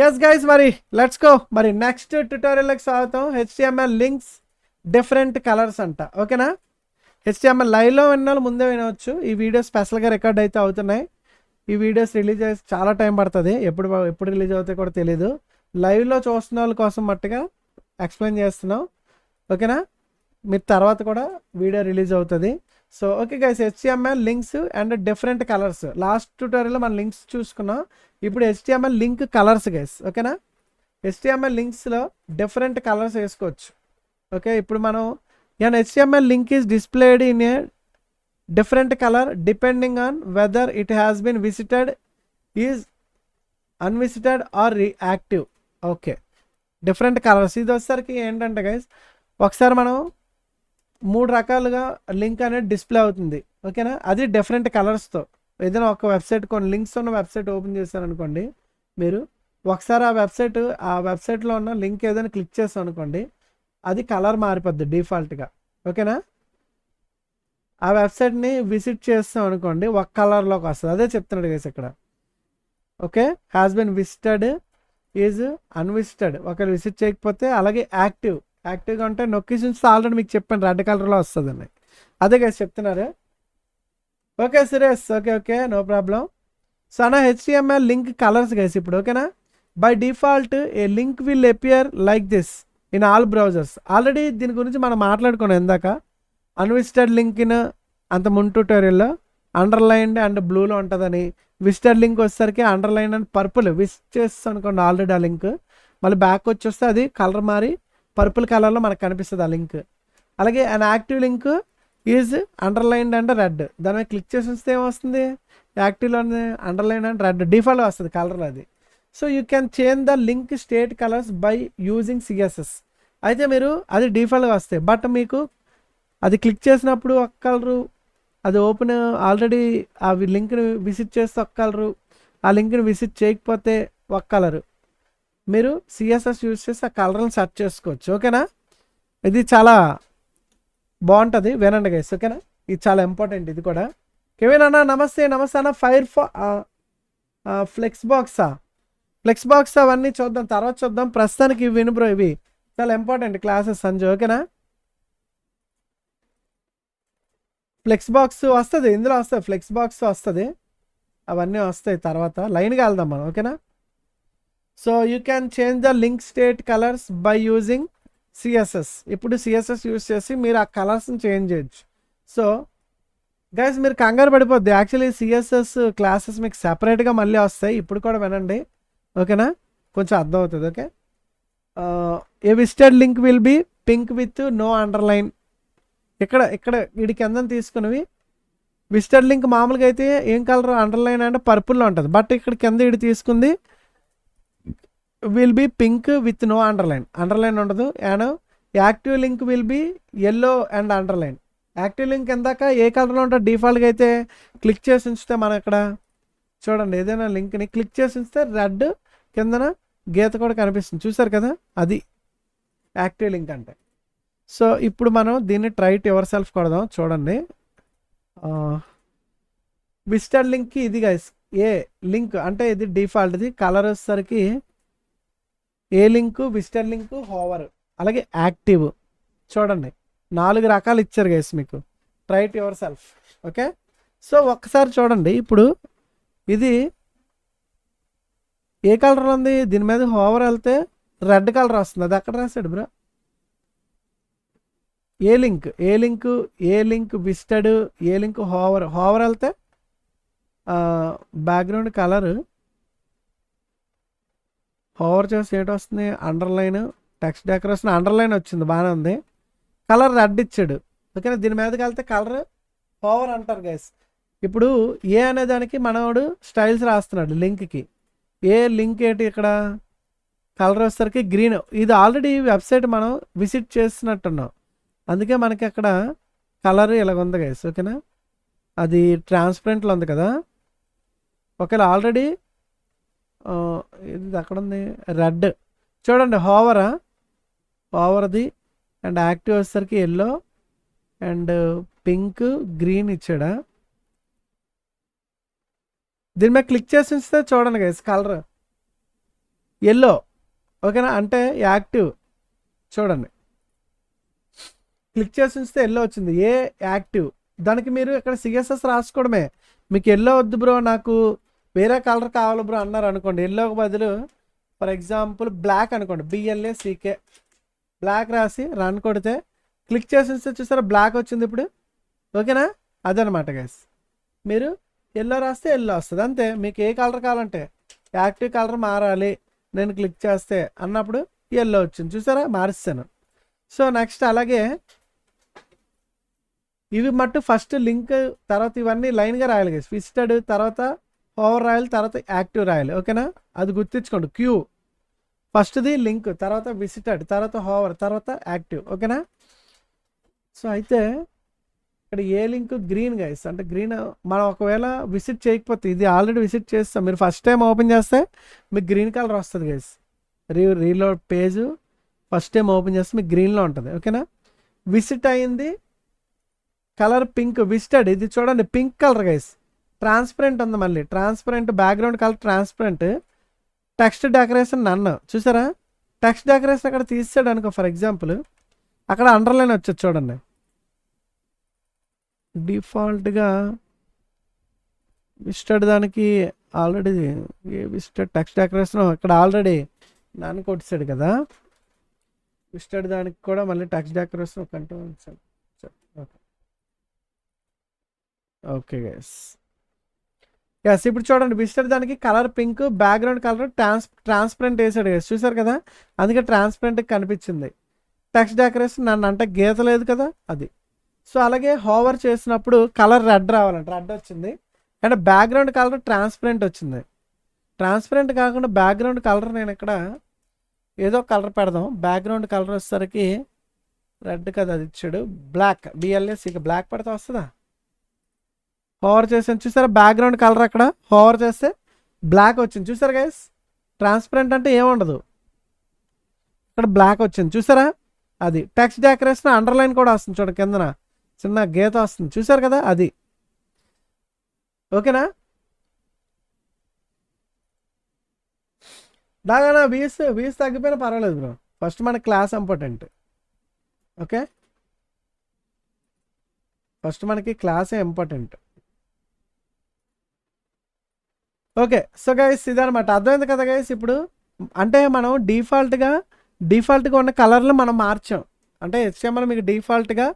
Yes guys, మరి let's go. మరి next ట్యుటోరియల్కి స్వాగతం. హెచ్టిఎంఎల్ లింక్స్ డిఫరెంట్ కలర్స్ అంట. ఓకేనా? హెచ్టిఎంఎల్ లైవ్లో విన్నాళ్ళు ముందే వినవచ్చు. ఈ వీడియో స్పెషల్గా రికార్డ్ అయితే అవుతున్నాయి. ఈ వీడియోస్ రిలీజ్ చేసి చాలా టైం పడుతుంది. ఎప్పుడు రిలీజ్ అవుతాయి కూడా తెలియదు. లైవ్లో చూస్తున్న వాళ్ళ కోసం మట్టుగా ఎక్స్ప్లెయిన్ చేస్తున్నాం. ఓకేనా? మీరు తర్వాత కూడా వీడియో రిలీజ్ అవుతుంది. So okay guys, HTML links and different colours. Last ట్యూటోరియల్లో మనం లింక్స్ చూసుకున్నాం. ఇప్పుడు హెచ్టిఎంఎల్ లింక్ కలర్స్ గైస్. ఓకేనా? హెచ్టిఎంఎల్ లింక్స్లో డిఫరెంట్ కలర్స్ వేసుకోవచ్చు. ఓకే, ఇప్పుడు మనం HTML link is displayed in a different colour depending on whether it has been visited, is unvisited or active. Okay, different colours. ఇది వచ్చేసరికి ఏంటంటే గైస్, ఒకసారి మనం 3 రకాలుగా లింక్ అనేది డిస్ప్లే అవుతుంది. ఓకేనా? అది డిఫరెంట్ కలర్స్తో. ఏదైనా ఒక వెబ్సైట్, కొన్ని లింక్స్ ఉన్న వెబ్సైట్ ఓపెన్ చేశారనుకోండి, మీరు ఒకసారి ఆ వెబ్సైట్లో ఉన్న లింక్ ఏదైనా క్లిక్ చేస్తాం అనుకోండి, అది కలర్ మారిపోద్ది డిఫాల్ట్గా. ఓకేనా? ఆ వెబ్సైట్ని విజిట్ చేస్తాం అనుకోండి, ఒక కలర్లోకి వస్తుంది. అదే చెప్తున్నాడు గైస్ ఇక్కడ. Okay, has been visited, is unvisited. ఒకవేళ విజిట్ చేయకపోతే, అలాగే యాక్టివ్గా ఉంటే నొక్కి చూస్తే ఆల్రెడీ మీకు చెప్పాను రెడ్ కలర్లో వస్తుందండి. అదే గైస్ చెప్తున్నారు. Okay Suresh, okay no problem. So అన్న హెచ్టిఎంఎల్ లింక్ కలర్స్ గైస్ ఇప్పుడు. ఓకేనా? By default a link will appear like this in all browsers. Already దీని గురించి మనం మాట్లాడుకున్నాం ఇందాక. అన్విజిటెడ్ లింక్ ఇన్ అంత ముందు ట్యూటోరియల్లో అండర్లైన్డ్ అండ్ బ్లూలో ఉంటుందని, విజిటెడ్ లింక్ వచ్చేసరికి అండర్లైన్ అండ్ పర్పుల్. విజిట్ చేస్తాం అనుకోండి ఆల్రెడీ ఆ లింక్, మళ్ళీ బ్యాక్ వచ్చి వస్తే అది కలర్ మారి పర్పుల్ కలర్లో మనకు కనిపిస్తుంది ఆ లింక్. అలాగే an active link is underlined and red. దాని మీద క్లిక్ చేసి వస్తే ఏమొస్తుంది, యాక్టివ్లో అండర్లైన్ అండ్ రెడ్ డిఫాల్ట్ వస్తుంది కలర్ అది. So you can change the link state colours by using CSS. అయితే మీరు అది డిఫాల్ట్గా వస్తాయి, బట్ మీకు అది క్లిక్ చేసినప్పుడు ఒక కలరు, అది ఓపెన్ ఆల్రెడీ ఆ లింక్ని విజిట్ చేస్తే ఒక కలరు, ఆ లింక్ని విజిట్ చేయకపోతే ఒక కలరు. మీరు సిఎస్ఎస్ యూజ్ చేసి ఆ కలర్ని సెర్చ్ చేసుకోవచ్చు. ఓకేనా? ఇది చాలా బాగుంటుంది, వినండి గైస్. ఓకేనా? ఇది చాలా ఇంపార్టెంట్ ఇది కూడా. కెవిన్ అన్న నమస్తే అన్న. ఫ్లెక్స్ బాక్స్ అవన్నీ చూద్దాం, తర్వాత చూద్దాం. ప్రస్తుతానికి ఇవి విను బ్రో, ఇవి చాలా ఇంపార్టెంట్ క్లాసెస్ సంజయ్. ఓకేనా? ఫ్లెక్స్ బాక్స్ వస్తుంది, ఇందులో వస్తుంది, ఫ్లెక్స్ బాక్స్ వస్తుంది, అవన్నీ వస్తాయి తర్వాత. లైన్గా వెళ్దాం మనం. ఓకేనా? So you can change the link state colours by using CSS. ఇప్పుడు సిఎస్ఎస్ యూజ్ చేసి మీరు ఆ కలర్స్ని చేంజ్ చేయొచ్చు. సో గైస్ మీరు కంగారు పడిపోద్ది. యాక్చువల్లీ సిఎస్ఎస్ క్లాసెస్ మీకు సెపరేట్గా మళ్ళీ వస్తాయి, ఇప్పుడు కూడా వినండి. ఓకేనా? కొంచెం అర్థం అవుతుంది. Okay, a visited link will be pink with no underline. ఇక్కడ వీడి కింద తీసుకున్నవి విజిటెడ్ లింక్ మామూలుగా అయితే ఏం కలర్, అండర్లైన్ అంటే పర్పుల్లో ఉంటుంది, బట్ ఇక్కడ కింద వీడి తీసుకుంది will be pink with no underline ఉండదు. And active link will be yellow and underline. Active link ఎందాక ఏ కలర్లో ఉంటుంది డిఫాల్ట్గా అయితే క్లిక్ చేసి ఉంచితే, మనం ఇక్కడ చూడండి ఏదైనా లింక్ని క్లిక్ చేసి ఉంచితే రెడ్ కిందన గీత కూడా కనిపిస్తుంది, చూసారు కదా? అది యాక్టివ్ లింక్ అంటే. సో ఇప్పుడు మనం దీన్ని ట్రై టు యువర్ సెల్ఫ్ కొడదాం. చూడండి, విజిటెడ్ లింక్కి ఇది గైస్ ఏ లింక్ అంటే ఇది డిఫాల్ట్. ఇది కలర్ వచ్చేసరికి ఏ లింకు, విజిటెడ్ లింకు, హోవర్, అలాగే యాక్టివ్. చూడండి 4 రకాలు ఇచ్చారు గైస్ మీకు. Try to your self. Okay, so ఒక్కసారి చూడండి. ఇప్పుడు ఇది ఏ కలర్ ఉంది, దీని మీద హోవర్ వెళ్తే రెడ్ కలర్ వస్తుంది. అది ఎక్కడ రాశాడు బ్రో? ఏ లింక్ విజిటెడ్, ఏ లింక్ హోవర్ వెళ్తే బ్యాక్గ్రౌండ్ కలర్, హోవర్ చేసి ఏంటి వస్తుంది, అండర్లైన్, టెక్స్ట్ డెకరేషన్, అండర్లైన్ వచ్చింది, బాగానే ఉంది. కలర్ రెడ్ ఇచ్చాడు. ఓకేనా? దీని మీదకి వెళ్తే కలర్ హోవర్ అంటారు గైస్. ఇప్పుడు ఏ అనే దానికి మనోడు స్టైల్స్ రాస్తున్నాడు లింక్కి. ఏ లింక్ ఏంటి ఇక్కడ కలర్ వచ్చేసరికి గ్రీన్. ఇది ఆల్రెడీ వెబ్సైట్ మనం విజిట్ చేస్తున్నట్టున్నాం, అందుకే మనకి అక్కడ కలర్ ఇలాగ ఉంది గైస్. ఓకేనా? అది ట్రాన్స్పరెంట్లో ఉంది కదా. ఒకవేళ ఆల్రెడీ ఇది అక్కడ ఉంది రెడ్. చూడండి హోవర్ది అండ్ యాక్టివ్ వచ్చేసరికి ఎల్లో అండ్ పింక్, గ్రీన్ ఇచ్చాడా. దీని మీద క్లిక్ చేసి ఉంచితే చూడండి గైస్ కలర్ ఎల్లో, ఓకేనా, అంటే యాక్టివ్. చూడండి, క్లిక్ చేసి ఉంచితే ఎల్లో వచ్చింది, ఏ యాక్టివ్. దానికి మీరు ఇక్కడ సిఎస్ఎస్ రాసుకోవడమే. మీకు ఎల్లో వద్దు బ్రో, నాకు వేరే కలర్ కావాలి బ్రో అన్నారు అనుకోండి, ఎల్లోకి బదులు ఫర్ ఎగ్జాంపుల్ బ్లాక్ అనుకోండి, BLACK, బ్లాక్ రాసి రన్ కొడితే క్లిక్ చేసి ఉంచితే చూసారా బ్లాక్ వచ్చింది ఇప్పుడు, ఓకేనా. అదనమాట గైస్, మీరు ఎల్లో రాస్తే ఎల్లో వస్తుంది అంతే. మీకు ఏ కలర్ కావాలంటే యాక్టివ్ కలర్ మారాలి నేను క్లిక్ చేస్తే అన్నప్పుడు ఎల్లో వచ్చింది, చూసారా మారిస్తాను. సో నెక్స్ట్ అలాగే ఇవి మట్టు ఫస్ట్ లింక్, తర్వాత ఇవన్నీ లైన్గా రాయాలి గైస్. విజిటెడ్ తర్వాత హోవర్ రాయాలి, తర్వాత యాక్టివ్ రాయాలి, ఓకేనా. అది గుర్తించుకోండి. క్యూ ఫస్ట్ది లింక్, తర్వాత విజిటెడ్, తర్వాత హోవర్, తర్వాత యాక్టివ్, ఓకేనా. సో అయితే ఇక్కడ ఏ లింక్ గ్రీన్ గైస్, అంటే గ్రీన్ మనం ఒకవేళ విజిట్ చేయకపోతే, ఇది ఆల్రెడీ విజిట్ చేస్తాం, మీరు ఫస్ట్ టైం ఓపెన్ చేస్తే మీకు గ్రీన్ కలర్ వస్తుంది guys. Reload page first time open చేస్తే మీకు గ్రీన్లో ఉంటుంది, ఓకేనా. విజిట్ అయింది కలర్ పింక్, విజిటెడ్ ఇది చూడండి పింక్ కలర్ గైస్, ట్రాన్స్పరెంట్ ఉంది, మళ్ళీ transparent background colour transparent. Text decoration నన్ను చూసారా, టెక్స్ట్ డెకరేషన్ అక్కడ తీసాడు అనుకో ఫర్ ఎగ్జాంపుల్, అక్కడ అండర్లైన్ వచ్చేది చూడండి. డిఫాల్ట్గా విజిటెడ్ దానికి already a visited text decoration ఇక్కడ ఆల్రెడీ నన్ను కొట్టాడు కదా, విజిటెడ్ దానికి కూడా మళ్ళీ text decoration control. Okay guys, yes ఇప్పుడు చూడండి విజిటర్ దానికి colour pink, background colour transparent వేసాడు గైస్, చూసారు కదా, అందుకే ట్రాన్స్పరెంట్ కనిపించింది. టెక్స్ట్ డెకరేషన్ నన్ను అంటే గీత లేదు కదా అది. సో అలాగే హోవర్ చేసినప్పుడు కలర్ రెడ్ రావాలంటే రెడ్ వచ్చింది, అండ్ బ్యాక్గ్రౌండ్ కలర్ ట్రాన్స్పరెంట్ వచ్చింది. ట్రాన్స్పరెంట్ కాకుండా బ్యాక్గ్రౌండ్ కలర్ నేను ఇక్కడ ఏదో కలర్ పెడదాం, బ్యాక్గ్రౌండ్ కలర్ వచ్చేసరికి రెడ్ కదా అది ఇచ్చాడు, బ్లాక్, BLACK బ్లాక్ పెడితే వస్తుందా. హోవర్ చేసాను చూసారా బ్యాక్గ్రౌండ్ కలర్, అక్కడ హోవర్ చేస్తే బ్లాక్ వచ్చింది, చూసారా గైస్. ట్రాన్స్పరెంట్ అంటే ఏముండదు, ఇక్కడ బ్లాక్ వచ్చింది చూసారా. అది టెక్స్ట్ డెకరేషన్ అండర్లైన్ కూడా వస్తుంది చూడండి, కిందన చిన్న గీత వస్తుంది, చూసారు కదా అది, ఓకేనా. దాగా వీస్ తగ్గిపోయినా పర్వాలేదు బ్రో, ఫస్ట్ మన క్లాస్ ఇంపార్టెంట్, ఓకే. ఫస్ట్ మనకి క్లాసే ఇంపార్టెంట్, ఓకే. సో గైస్ ఇదనమాట, అర్థమైంది కదా గైస్. ఇప్పుడు అంటే మనం డిఫాల్ట్గా ఉన్న కలర్లు మనం మార్చాం, అంటే HTML మీకు డిఫాల్ట్గా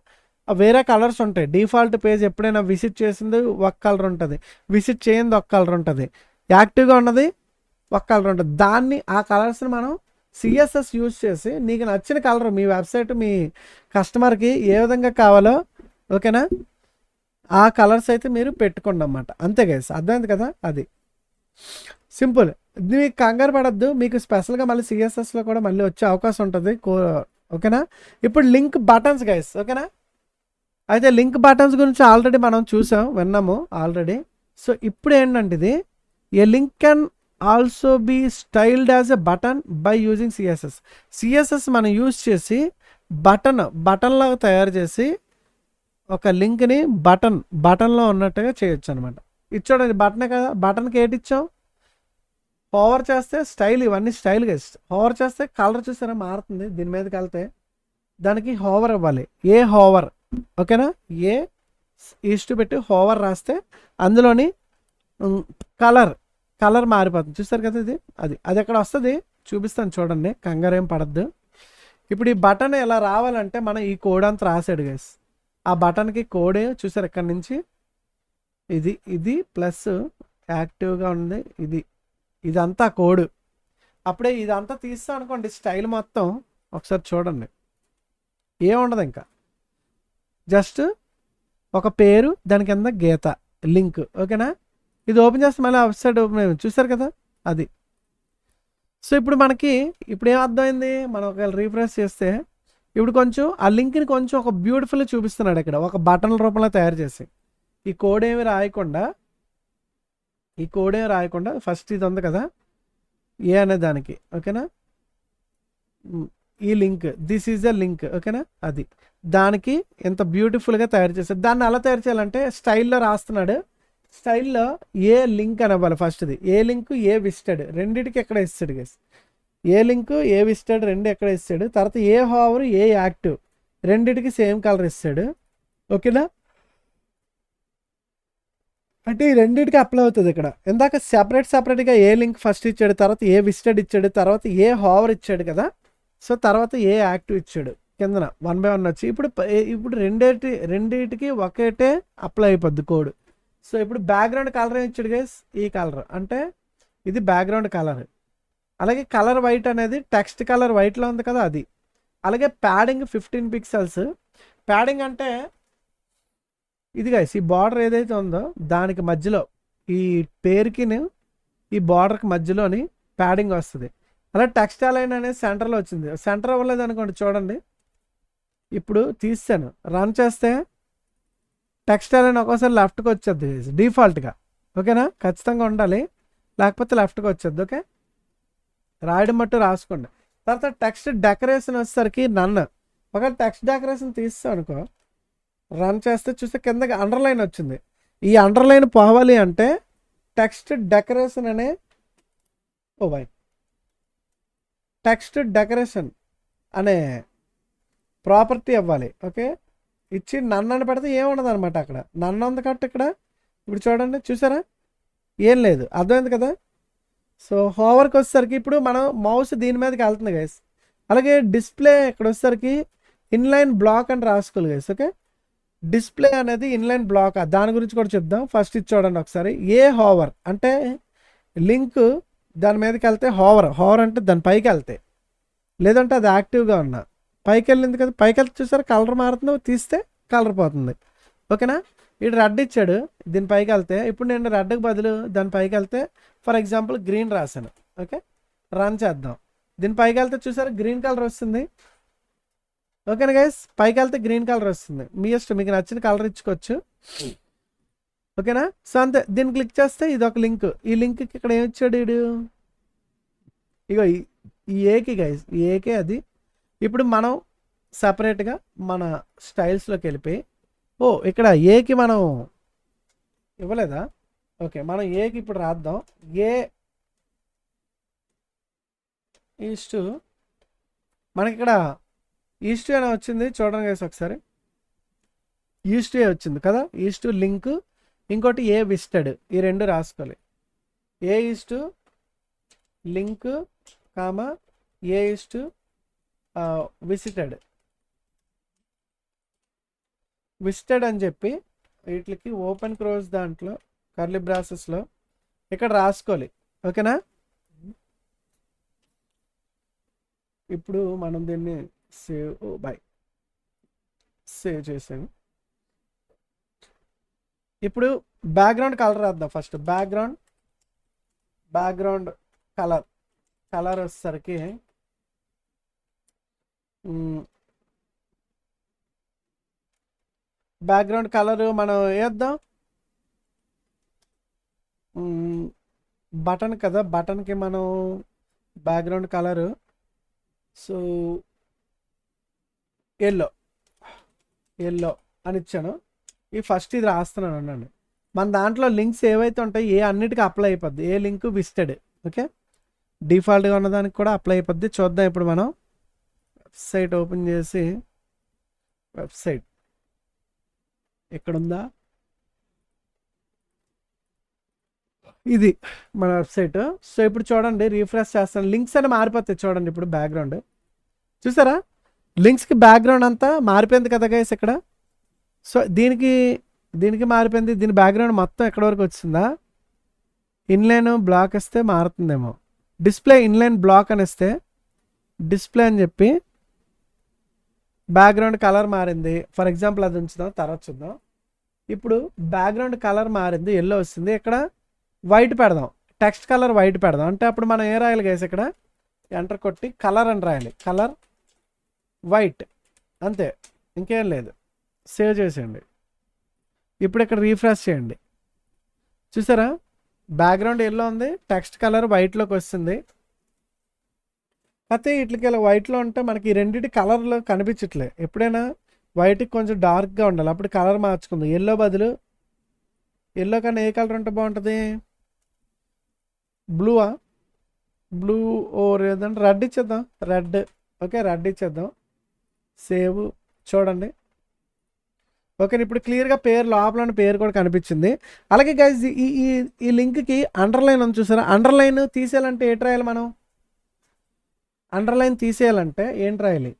వేరే కలర్స్ ఉంటాయి. డిఫాల్ట్ పేజ్ ఎప్పుడైనా విజిట్ చేసింది ఒక కలర్ ఉంటుంది, విజిట్ చేయింది ఒక కలర్ ఉంటుంది, యాక్టివ్గా ఉన్నది ఒక కలర్ ఉంటుంది. దాన్ని ఆ కలర్స్ని మనం CSS యూజ్ చేసి నీకు నచ్చిన కలర్ మీ వెబ్సైట్ మీ కస్టమర్కి ఏ విధంగా కావాలో, ఓకేనా, ఆ కలర్స్ అయితే మీరు పెట్టుకోండి అన్నమాట, అంతే గైస్. అర్థమైంది కదా, అది సింపుల్. మీకు కంగారు పడద్దు, మీకు స్పెషల్గా మళ్ళీ CSSలో కూడా మళ్ళీ వచ్చే అవకాశం ఉంటుంది, ఓకేనా. ఇప్పుడు లింక్ బటన్స్ గైస్, ఓకేనా. అయితే లింక్ బటన్స్ గురించి ఆల్రెడీ మనం చూసాం, విన్నాము ఆల్రెడీ. సో ఇప్పుడు ఏంటంటే ఇది a link can also be styled as a button by using CSS మనం యూజ్ చేసి బటన్లాగా తయారు చేసి ఒక లింక్ని బటన్లో ఉన్నట్టుగా చేయొచ్చు అనమాట. ఇది చూడండి బటనే కదా, బటన్కి ఏంటి ఇచ్చాం, హోవర్ చేస్తే స్టైల్, ఇవన్నీ స్టైల్గా హోవర్ చేస్తే కలర్ చూసారా మారుతుంది, దీని మీదకి వెళ్తే దానికి హోవర్ ఇవ్వాలి, ఏ హోవర్, ఓకేనా. ఏ ఈస్ట్ పెట్టి హోవర్ రాస్తే అందులోని కలర్ మారిపోతుంది, చూస్తారు కదా ఇది, అది ఎక్కడ వస్తుంది చూపిస్తాను చూడండి, కంగారు ఏం పడద్దు. ఇప్పుడు ఈ బటన్ ఎలా రావాలంటే మనం ఈ కోడ్ అంతా రాసాడు గైస్, ఆ బటన్కి కోడే చూసారు ఇక్కడ నుంచి, ఇది ప్లస్ యాక్టివ్గా ఉంది, ఇదంతా కోడ్. అప్పుడే ఇదంతా తీస్తాం అనుకోండి స్టైల్ మొత్తం, ఒకసారి చూడండి ఏముండదు, ఇంకా జస్ట్ ఒక పేరు దాని కింద గీత లింక్, ఓకేనా. ఇది ఓపెన్ చేస్తే మళ్ళీ వెబ్సైట్ ఓపెన్ చూసారు కదా అది. సో ఇప్పుడు మనకి ఇప్పుడు ఏం అర్థమైంది, మనం ఒకవేళ రీఫ్రెష్ చేస్తే ఇప్పుడు కొంచెం ఆ లింక్ని కొంచెం ఒక బ్యూటిఫుల్గా చూపిస్తున్నాడు ఇక్కడ, ఒక బటన్ రూపంలో తయారు చేసి. ఈ కోడ్ ఏమి రాయకుండా ఫస్ట్ ఇది ఉంది కదా ఏ అనే దానికి, ఓకేనా, ఈ link, this is a link, ఓకేనా, అది దానికి ఎంత బ్యూటిఫుల్గా తయారు చేశారు. దాన్ని అలా తయారు చేయాలంటే స్టైల్లో రాస్తున్నాడు, స్టైల్లో ఏ లింక్ అని అవ్వాలి ఫస్ట్ది, ఏ లింక్ ఏ విజిటెడ్ రెండింటికి ఎక్కడ ఇస్తాడు గైస్. ఏ లింక్ ఏ విజిటెడ్ రెండు ఎక్కడ ఇస్తాడు, తర్వాత ఏ హోవర్ ఏ యాక్టివ్ రెండిటికి సేమ్ కలర్ ఇస్తాడు. ఓకేనా, అంటే ఈ రెండింటికి అప్లై అవుతుంది ఇక్కడ. ఇందాక సపరేట్గా ఏ లింక్ ఫస్ట్ ఇచ్చాడు, తర్వాత ఏ విజిటెడ్ ఇచ్చాడు, తర్వాత ఏ హోవర్ ఇచ్చాడు కదా, సో తర్వాత ఏ యాక్టివ్ ఇచ్చాడు కిందన 1 by 1 వచ్చి. ఇప్పుడు రెండింటికి ఒకటే అప్లై అయిపోద్ది కోడ్. సో ఇప్పుడు బ్యాక్గ్రౌండ్ కలర్ ఏం ఇచ్చాడు గైస్, ఈ కలర్ అంటే ఇది బ్యాక్గ్రౌండ్ కలర్. అలాగే కలర్ వైట్ అనేది టెక్స్ట్ కలర్ వైట్లో ఉంది కదా అది. అలాగే ప్యాడింగ్ 15 పిక్సెల్స్. ప్యాడింగ్ అంటే ఇది గైస్, ఈ బార్డర్ ఏదైతే ఉందో దానికి మధ్యలో ఈ పేరుకి ఈ బార్డర్కి మధ్యలోని ప్యాడింగ్ వస్తుంది. అలా టెక్స్ట్ అలైన్ అనేది సెంటర్లో వచ్చింది. సెంటర్ అవ్వలేదు అనుకోండి, చూడండి ఇప్పుడు తీసాను, రన్ చేస్తే టెక్స్ట్ అలైన్ ఒక్కోసారి లెఫ్ట్కి వచ్చేది డిఫాల్ట్గా. ఓకేనా, ఖచ్చితంగా ఉండాలి, లేకపోతే లెఫ్ట్కి వచ్చేది. ఓకే, రాయడం మట్టు రాసుకోండి. తర్వాత టెక్స్ట్ డెకరేషన్ వచ్చేసరికి నన్ను ఒక టెక్స్ట్ డెకరేషన్ తీస్తాను అనుకో, రన్ చేస్తే చూస్తే కిందకి అండర్లైన్ వచ్చింది. ఈ అండర్లైన్ పోవాలి అంటే టెక్స్ట్ డెకరేషన్ అనే టెక్స్ట్ డెకరేషన్ అనే ప్రాపర్టీ ఇవ్వాలి. ఓకే, ఇచ్చి నన్ను పెడితే ఏముండదు అనమాట. అక్కడ నన్ను ఉంది కాబట్టి ఇక్కడ ఇప్పుడు చూడండి, చూసారా ఏం లేదు, అర్థమైంది కదా. సో హోవర్కి వచ్చేసరికి ఇప్పుడు మనం మౌస్ దీని మీదకి వెళ్తుంది గైస్. అలాగే డిస్ప్లే ఇక్కడ వచ్చేసరికి ఇన్లైన్ బ్లాక్ అని రాసుకోవాలి గైస్. ఓకే, డిస్ప్లే అనేది ఇన్లైన్ బ్లాక్, దాని గురించి కూడా చెప్దాం. ఫస్ట్ ఇది చూడండి ఒకసారి. ఏ హోవర్ అంటే లింక్ దాని మీదకి వెళ్తే హోవర్ అంటే దాని పైకి వెళ్తే, లేదంటే అది యాక్టివ్గా ఉన్నా పైకి వెళ్ళింది కదా, పైకి వెళ్తే చూసారు కలర్ మారుతుంది, తీస్తే కలర్ పోతుంది. ఓకేనా, ఇటు రెడ్ ఇచ్చాడు దీని పైకి వెళ్తే, ఇప్పుడు నేను రెడ్కి బదులు దాని పైకి వెళ్తే ఫర్ ఎగ్జాంపుల్ గ్రీన్ రాశాను. ఓకే, రన్ చేద్దాం. దీని పైకి వెళ్తే చూసారు గ్రీన్ కలర్ వస్తుంది. ఓకేనా గైస్, పైకి వెళ్తే గ్రీన్ కలర్ వస్తుంది. మీ ఇష్టం, మీకు నచ్చిన కలర్ ఇచ్చుకోవచ్చు. ఓకేనా, సో అంతే. దీన్ని క్లిక్ చేస్తే ఇది ఒక లింక్. ఈ లింక్కి ఇక్కడ ఏమి ఇచ్చాడు వీడు, ఇగో ఈ ఏకి గైస్, ఈ ఏకే అది. ఇప్పుడు మనం సపరేట్గా మన స్టైల్స్లోకి వెళ్ళిపోయి, ఇక్కడ ఏకి మనం ఇవ్వలేదా, ఓకే మనం ఏకి ఇప్పుడు రాద్దాం. ఏ ఈస్టు మనకి ఇక్కడ ఈస్టు అని వచ్చింది చూడండి గైస్ ఒకసారి. ఈస్టు ఏ వచ్చింది కదా, ఈస్టు లింక్, ఇంకోటి ఏ విజిటెడ్, ఈ రెండు రాసుకోవాలి. ఏ ఈస్టు లింక్ కామా ఏ ఈస్టు విజిటెడ్ అని చెప్పి వీటికి ఓపెన్ క్రోజ్ దాంట్లో కర్లీ బ్రాసెస్లో ఇక్కడ రాసుకోవాలి. ఓకేనా, ఇప్పుడు మనం దీన్ని సేవ్ చేసాను. ఇప్పుడు బ్యాక్గ్రౌండ్ కలర్ రాద్దాం. ఫస్ట్ బ్యాక్గ్రౌండ్ కలర్ వచ్చేసరికి బ్యాక్గ్రౌండ్ కలర్ మనం వేద్దాం. బటన్ కదా, బటన్కి మనం బ్యాక్గ్రౌండ్ కలరు సో ఎల్లో అని ఇచ్చాను. ఈ ఫస్ట్ ఇది రాస్తున్నాను అన్నాను. మన దాంట్లో లింక్స్ ఏవైతే ఉంటాయి ఏ అన్నిటికీ అప్లై అయిపోద్ది. ఏ లింక్ విజిటెడ్, ఓకే డిఫాల్ట్గా ఉన్నదానికి కూడా అప్లై అయిపోద్ది. చూద్దాం ఇప్పుడు మనం వెబ్సైట్ ఓపెన్ చేసి, వెబ్సైట్ ఎక్కడుందా, ఇది మన వెబ్సైట్. సో ఇప్పుడు చూడండి రీఫ్రెష్ చేస్తాను, లింక్స్ అని మారిపోతాయి చూడండి. ఇప్పుడు బ్యాక్గ్రౌండ్ చూసారా, లింక్స్కి బ్యాక్గ్రౌండ్ అంతా మారిపోయింది కదా గైస్ ఇక్కడ. సో దీనికి మారిపోయింది. దీని బ్యాక్గ్రౌండ్ మొత్తం ఎక్కడి వరకు వచ్చిందా, ఇన్లైన్ బ్లాక్ ఇస్తే మారుతుందేమో. డిస్ప్లే ఇన్లైన్ బ్లాక్ అని ఇస్తే డిస్ప్లే అని చెప్పి బ్యాక్గ్రౌండ్ కలర్ మారింది. ఫర్ ఎగ్జాంపుల్ అది ఉంచుదాం, తర్వాత చూద్దాం. ఇప్పుడు బ్యాక్గ్రౌండ్ కలర్ మారింది, ఎల్లో వస్తుంది. ఇక్కడ వైట్ పెడదాం, టెక్స్ట్ కలర్ వైట్ పెడదాం. అంటే అప్పుడు మనం ఏ రాయాలి గైస్, ఇక్కడ ఎంటర్ కొట్టి కలర్ అని రాయాలి, కలర్ వైట్, అంతే ఇంకేం లేదు. సేవ్ చేసేయండి. ఇప్పుడు ఇక్కడ రీఫ్రెష్ చేయండి, చూసారా బ్యాక్గ్రౌండ్ ఎల్లో ఉంది, టెక్స్ట్ కలర్ వైట్లోకి వస్తుంది. అయితే వీటికి ఇలా వైట్లో ఉంటే మనకి ఈ రెండింటి కలర్లు కనిపించట్లే. ఎప్పుడైనా వైట్కి కొంచెం డార్క్గా ఉండాలి, అప్పుడు కలర్ మార్చుకుందాం. ఎల్లో బదులు, ఎల్లో కన్నా ఏ కలర్ ఉంటే బాగుంటుంది, బ్లూ ఓర్ ఏదంటే రెడ్ ఇచ్చేద్దాం. రెడ్. ఓకే, రెడ్ ఇచ్చేద్దాం. సేవ్. చూడండి. ఓకే, ఇప్పుడు క్లియర్గా పేరు లోపల పేరు కూడా కనిపించింది. అలాగే గైజ్ ఈ ఈ ఈ లింక్కి అండర్లైన్ ఉంది చూసారా? అండర్లైన్ తీసేయాలంటే ఏంటి రాయాలి మనం? అండర్లైన్ తీసేయాలంటే ఏంటి రాయాలి?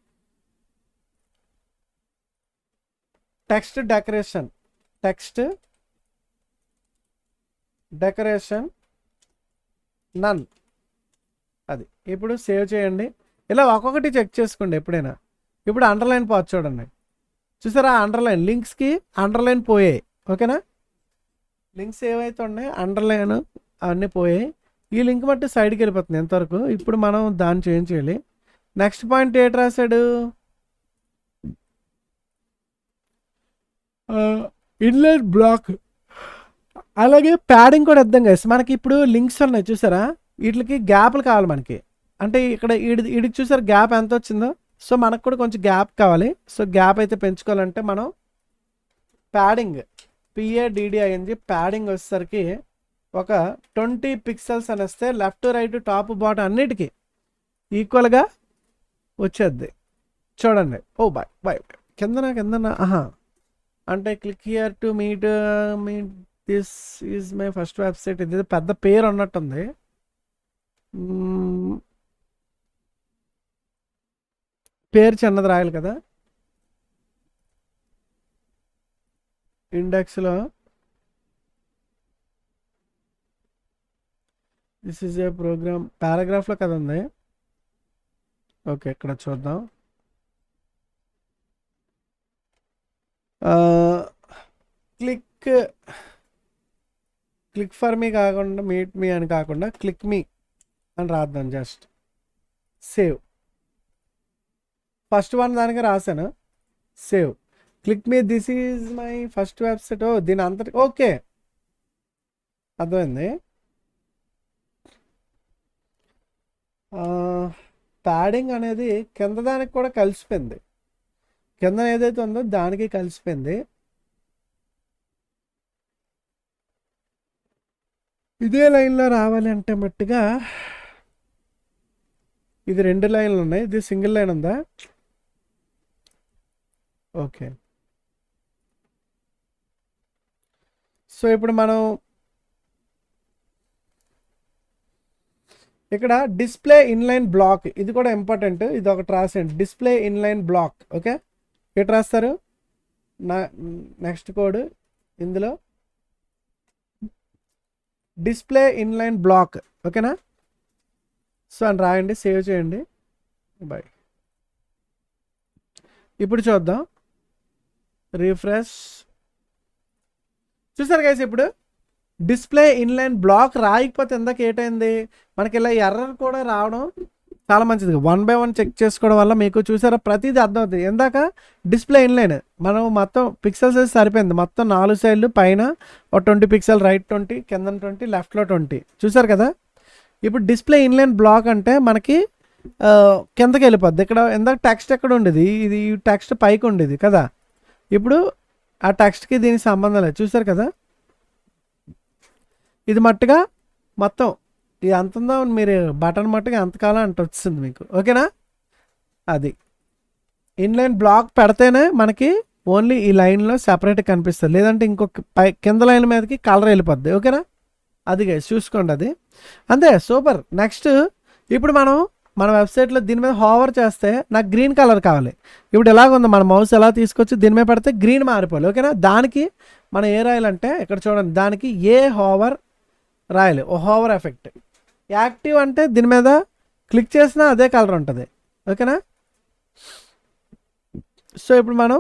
Text decoration. టెక్స్ట్ డెకరేషన్ నన్. అది. ఇప్పుడు సేవ్ చేయండి. ఇలా ఒక్కొక్కటి చెక్ చేసుకోండి ఎప్పుడైనా. ఇప్పుడు అండర్లైన్ పోవచ్చు చూడండి. చూసారా? అండర్లైన్ లింక్స్కి అండర్లైన్ పోయాయి. ఓకేనా? లింక్స్ ఏవైతే ఉన్నాయి అండర్లైన్ అవన్నీ పోయాయి. ఈ లింక్ బట్టి సైడ్కి వెళ్ళిపోతుంది ఎంతవరకు. ఇప్పుడు మనం దాన్ని చేంజ్ చేయాలి. నెక్స్ట్ పాయింట్ ఏంటి రాశాడు? Inline black. అలాగే ప్యాడింగ్ కూడా ఇద్దాం గైస్. మనకి ఇప్పుడు లింక్స్ ఉన్నాయి చూసారా? వీటికి గ్యాప్లు కావాలి మనకి. అంటే ఇక్కడ వీడికి చూసారా గ్యాప్ ఎంత వచ్చిందో? సో మనకు కూడా కొంచెం గ్యాప్ కావాలి. సో గ్యాప్ అయితే పెంచుకోవాలంటే మనం ప్యాడింగ్ PADDING ప్యాడింగ్ వచ్చేసరికి ఒక 20 పిక్సెల్స్ అని వస్తే లెఫ్ట్ రైట్ టాప్ బాటమ్ అన్నిటికీ ఈక్వల్గా వచ్చేద్ది. చూడండి. ఓ బాయ్ బాయ్ కిందన అంటే click here to meet this is my first website. ఇది పెద్ద పేరు ఉన్నట్టుంది. పేరు చిన్నది రాయాలి కదా ఇండెక్స్లో. దిస్ ఈజ్ ఏ ప్రోగ్రామ్ పారాగ్రాఫ్లో కదా ఉంది. ఓకే, ఇక్కడ చూద్దాం. క్లిక్ ఫర్ మీ కాకుండా మీట్ మీ అని కాకుండా క్లిక్ మీ అని రాద్దాం. Just save. ఫస్ట్ వన్ దానికి రాశాను. Save. Click me this is my first website. దీని అంతటి ఓకే అర్థమైంది. ప్యాడింగ్ అనేది కింద దానికి కూడా కలిసిపోయింది. కింద ఏదైతే ఉందో దానికి కలిసిపోయింది. ఇదే లైన్లో రావాలి అంటే మట్టుగా ఇది 2 లైన్లు ఉన్నాయి. ఇది సింగిల్ లైన్ ఉందా? ఓకే. సో ఇప్పుడు మనం ఇక్కడ డిస్ప్లే ఇన్లైన్ బ్లాక్ ఇది కూడా ఇంపార్టెంట్. ఇది ఒకటి రాసేయండి. Display inline block. ఓకే, ఎటు రాస్తారు? నెక్స్ట్ కోడ్ ఇందులో డిస్ప్లే ఇన్లైన్ బ్లాక్. ఓకేనా? సో అని రాయండి. సేవ్ చేయండి. బాయ్. ఇప్పుడు చూద్దాం. రిఫ్రెష్. చూసారు గైస్ ఇప్పుడు డిస్ప్లే ఇన్లైన్ బ్లాక్ రాయకపోతే ఇందాక ఏటైంది మనకి ఇలా ఎర్రర్ కూడా రావడం చాలా మంచిది. 1 by 1 చెక్ చేసుకోవడం వల్ల మీకు చూసారా ప్రతిదీ అర్థమవుతుంది. ఇందాక డిస్ప్లే ఇన్లైన్ మనం మొత్తం పిక్సెల్స్ అయితే సరిపోయింది. మొత్తం 4 సైడ్లు పైన ఒక 20 పిక్సెల్, రైట్ 20, కింద 20, లెఫ్ట్లో 20. చూసారు కదా? ఇప్పుడు డిస్ప్లే ఇన్లైన్ బ్లాక్ అంటే మనకి కిందకి వెళ్ళిపోద్ది. ఇక్కడ ఇందాక టెక్స్ట్ ఎక్కడ ఉండేది? ఇది టెక్స్ట్ పైకి ఉండేది కదా. ఇప్పుడు ఆ టెక్స్ట్కి దీనికి సంబంధం లేదు. చూసారు కదా? ఇది మట్టుగా మొత్తం ఇది అంత ఉందో మీరు బటన్ మట్టుగా ఎంతకాలం అంత వచ్చింది మీకు. ఓకేనా? అది ఇన్లైన్ బ్లాక్ పెడితేనే మనకి ఓన్లీ ఈ లైన్లో సెపరేట్గా కనిపిస్తుంది. లేదంటే ఇంకొక కింద లైన్ మీదకి కలర్ వెళ్ళిపోద్ది. ఓకేనా? అది చూసుకోండి. అది అంతే. సూపర్. నెక్స్ట్ ఇప్పుడు మనం మన వెబ్సైట్లో దీని మీద హోవర్ చేస్తే నాకు గ్రీన్ కలర్ కావాలి. ఇప్పుడు ఎలాగ ఉంది మన మౌస్ ఎలా తీసుకొచ్చి దీని మీద పెడితే గ్రీన్ మారిపోవాలి. ఓకేనా? దానికి మనం ఏ రాయాలంటే ఇక్కడ చూడండి. దానికి ఏ హోవర్ రాయాలి. ఓ హోవర్ ఎఫెక్ట్. యాక్టివ్ అంటే దీని మీద క్లిక్ చేసినా అదే కలర్ ఉంటుంది. ఓకేనా? సో ఇప్పుడు మనం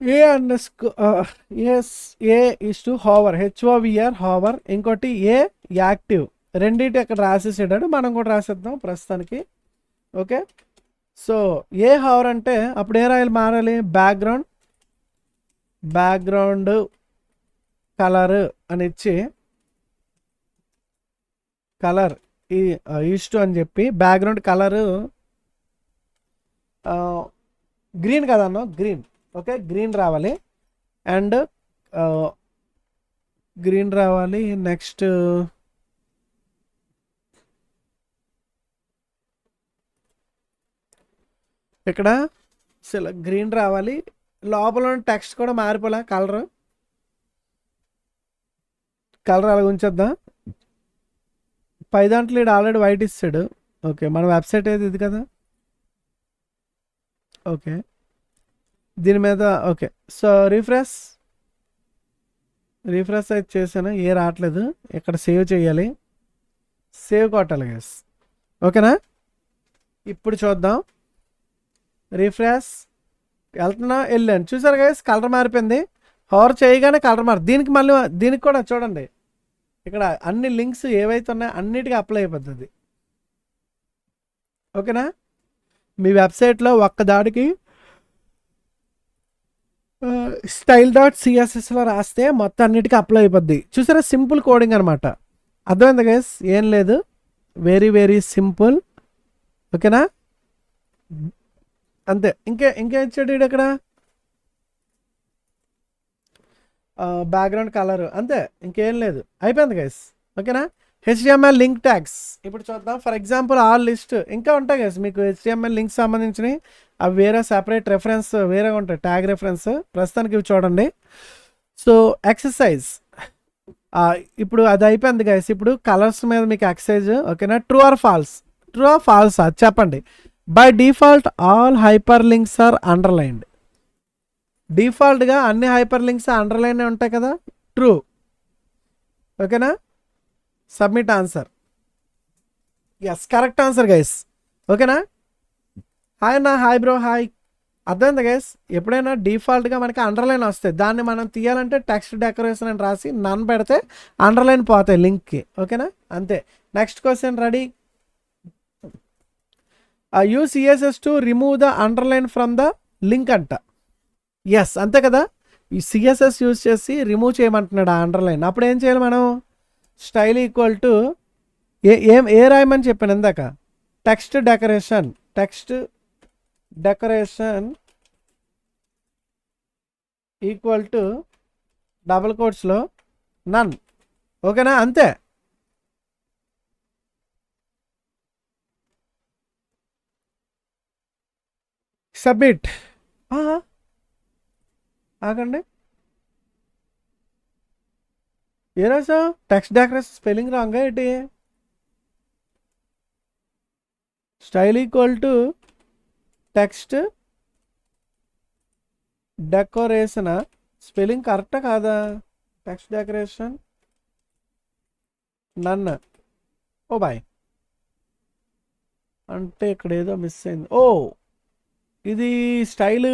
a is to hover, HOVR hover. ఇంకోటి ఏ యాక్టివ్. రెండింటి అక్కడ రాసేసాడు. మనం కూడా రాసేద్దాం ప్రస్తుతానికి. ఓకే. సో ఏ హోవర్ అంటే అప్పుడు ఏ రాయాలి? మారాలి. బ్యాక్గ్రౌండ్ కలర్ అని ఇచ్చి కలర్ ఈస్ టు అని చెప్పి బ్యాక్గ్రౌండ్ కలరు గ్రీన్ కదన్నా, గ్రీన్. ఓకే, గ్రీన్ రావాలి. అండ్ గ్రీన్ రావాలి. నెక్స్ట్ ఇక్కడ గ్రీన్ రావాలి. లోపల టెక్స్ట్ కూడా మారిపోలే, కలర్ అలా ఉంచేద్దాం. పై దాంట్లో ఆల్రెడీ వైట్ ఇస్తాడు. ఓకే, మన వెబ్సైట్ ఏది ఇది కదా. ఓకే, దీని మీద ఓకే. సో రీఫ్రెష్ అయితే చేశాను, ఏ రావట్లేదు. ఇక్కడ సేవ్ చేయాలి, సేవ్ కొట్టాలి గైస్. ఓకేనా, ఇప్పుడు చూద్దాం. రీఫ్రెష్ వెళ్తున్నా, వెళ్ళాను. చూసారు గైస్, కలర్ మారిపోయింది. హవర్ చేయగానే కలర్ మారి. దీనికి కూడా చూడండి, ఇక్కడ అన్ని లింక్స్ ఏవైతే ఉన్నాయో అన్నిటికీ అప్లై అయిపోతుంది. ఓకేనా, మీ వెబ్సైట్లో ఒక్క దాడికి style.cssలో రాస్తే మొత్తం అన్నిటికీ అప్లై అయిపోద్ది. చూసారా, సింపుల్ కోడింగ్ అనమాట. అర్థమైంది గైస్, ఏం లేదు, వెరీ వెరీ సింపుల్. ఓకేనా, అంతే. ఇంకేం ఇచ్చాడు ఇక్కడ, బ్యాక్గ్రౌండ్ కలర్, అంతే, ఇంకేం లేదు, అయిపోయింది గైస్. ఓకేనా, HTML లింక్ ట్యాగ్స్ ఇప్పుడు చూద్దాం. ఫర్ ఎగ్జాంపుల్ ఆల్ లిస్ట్ ఇంకా ఉంటాయి గైస్ మీకు HTML లింక్స్ సంబంధించినవి. అవి వేరే సెపరేట్ రెఫరెన్స్ వేరే ఉంటాయి, ట్యాగ్ రెఫరెన్స్. ప్రస్తుతానికి ఇవి చూడండి. సో ఎక్సర్సైజ్ ఇప్పుడు అది అయిపోయింది గైస్. ఇప్పుడు కలర్స్ మీద మీకు ఎక్సర్సైజ్. ఓకేనా, ట్రూ ఆర్ ఫాల్స్ చెప్పండి. By default all hyper links are underlined. డిఫాల్ట్గా అన్ని హైపర్ లింక్స్ అండర్లైన్ ఉంటాయి కదా, ట్రూ. ఓకేనా, submit answer. Yes, correct answer guys. ఓకేనా, హాయ్ బ్రో, హాయ్. అర్థమైంది గైస్, ఎప్పుడైనా డిఫాల్ట్గా మనకి అండర్లైన్ వస్తాయి, దాన్ని మనం తీయాలంటే టెక్స్ట్ డెకరేషన్ అని రాసి నన్ను పెడితే అండర్లైన్ పోతాయి లింక్కి. ఓకేనా, అంతే. Next question ready. Use CSS to remove the underline from the link అంట. ఎస్, అంతే కదా, ఈ CSS యూజ్ చేసి రిమూవ్ చేయమంటున్నాడు ఆ అండర్లైన్. అప్పుడు ఏం చేయాలి మనం, స్టైల్ ఈక్వల్ టు ఏ రాయమని చెప్పాను ఇందాక, text decoration equal to double కోట్స్లో నన్. ఓకేనా, అంతే. సబ్మిట్. ఆగండి, ఏ రాసా, టెక్స్ట్ డెకరేషన్ స్పెల్లింగ్ రాంగా ఏంటి, style equal to text decoration, spelling కరెక్టా కాదా, టెక్స్ట్ డెకరేషన్ నన్ను. ఓ బాయ్, అంటే ఇక్కడ ఏదో మిస్ అయింది. ఓ, ఇది style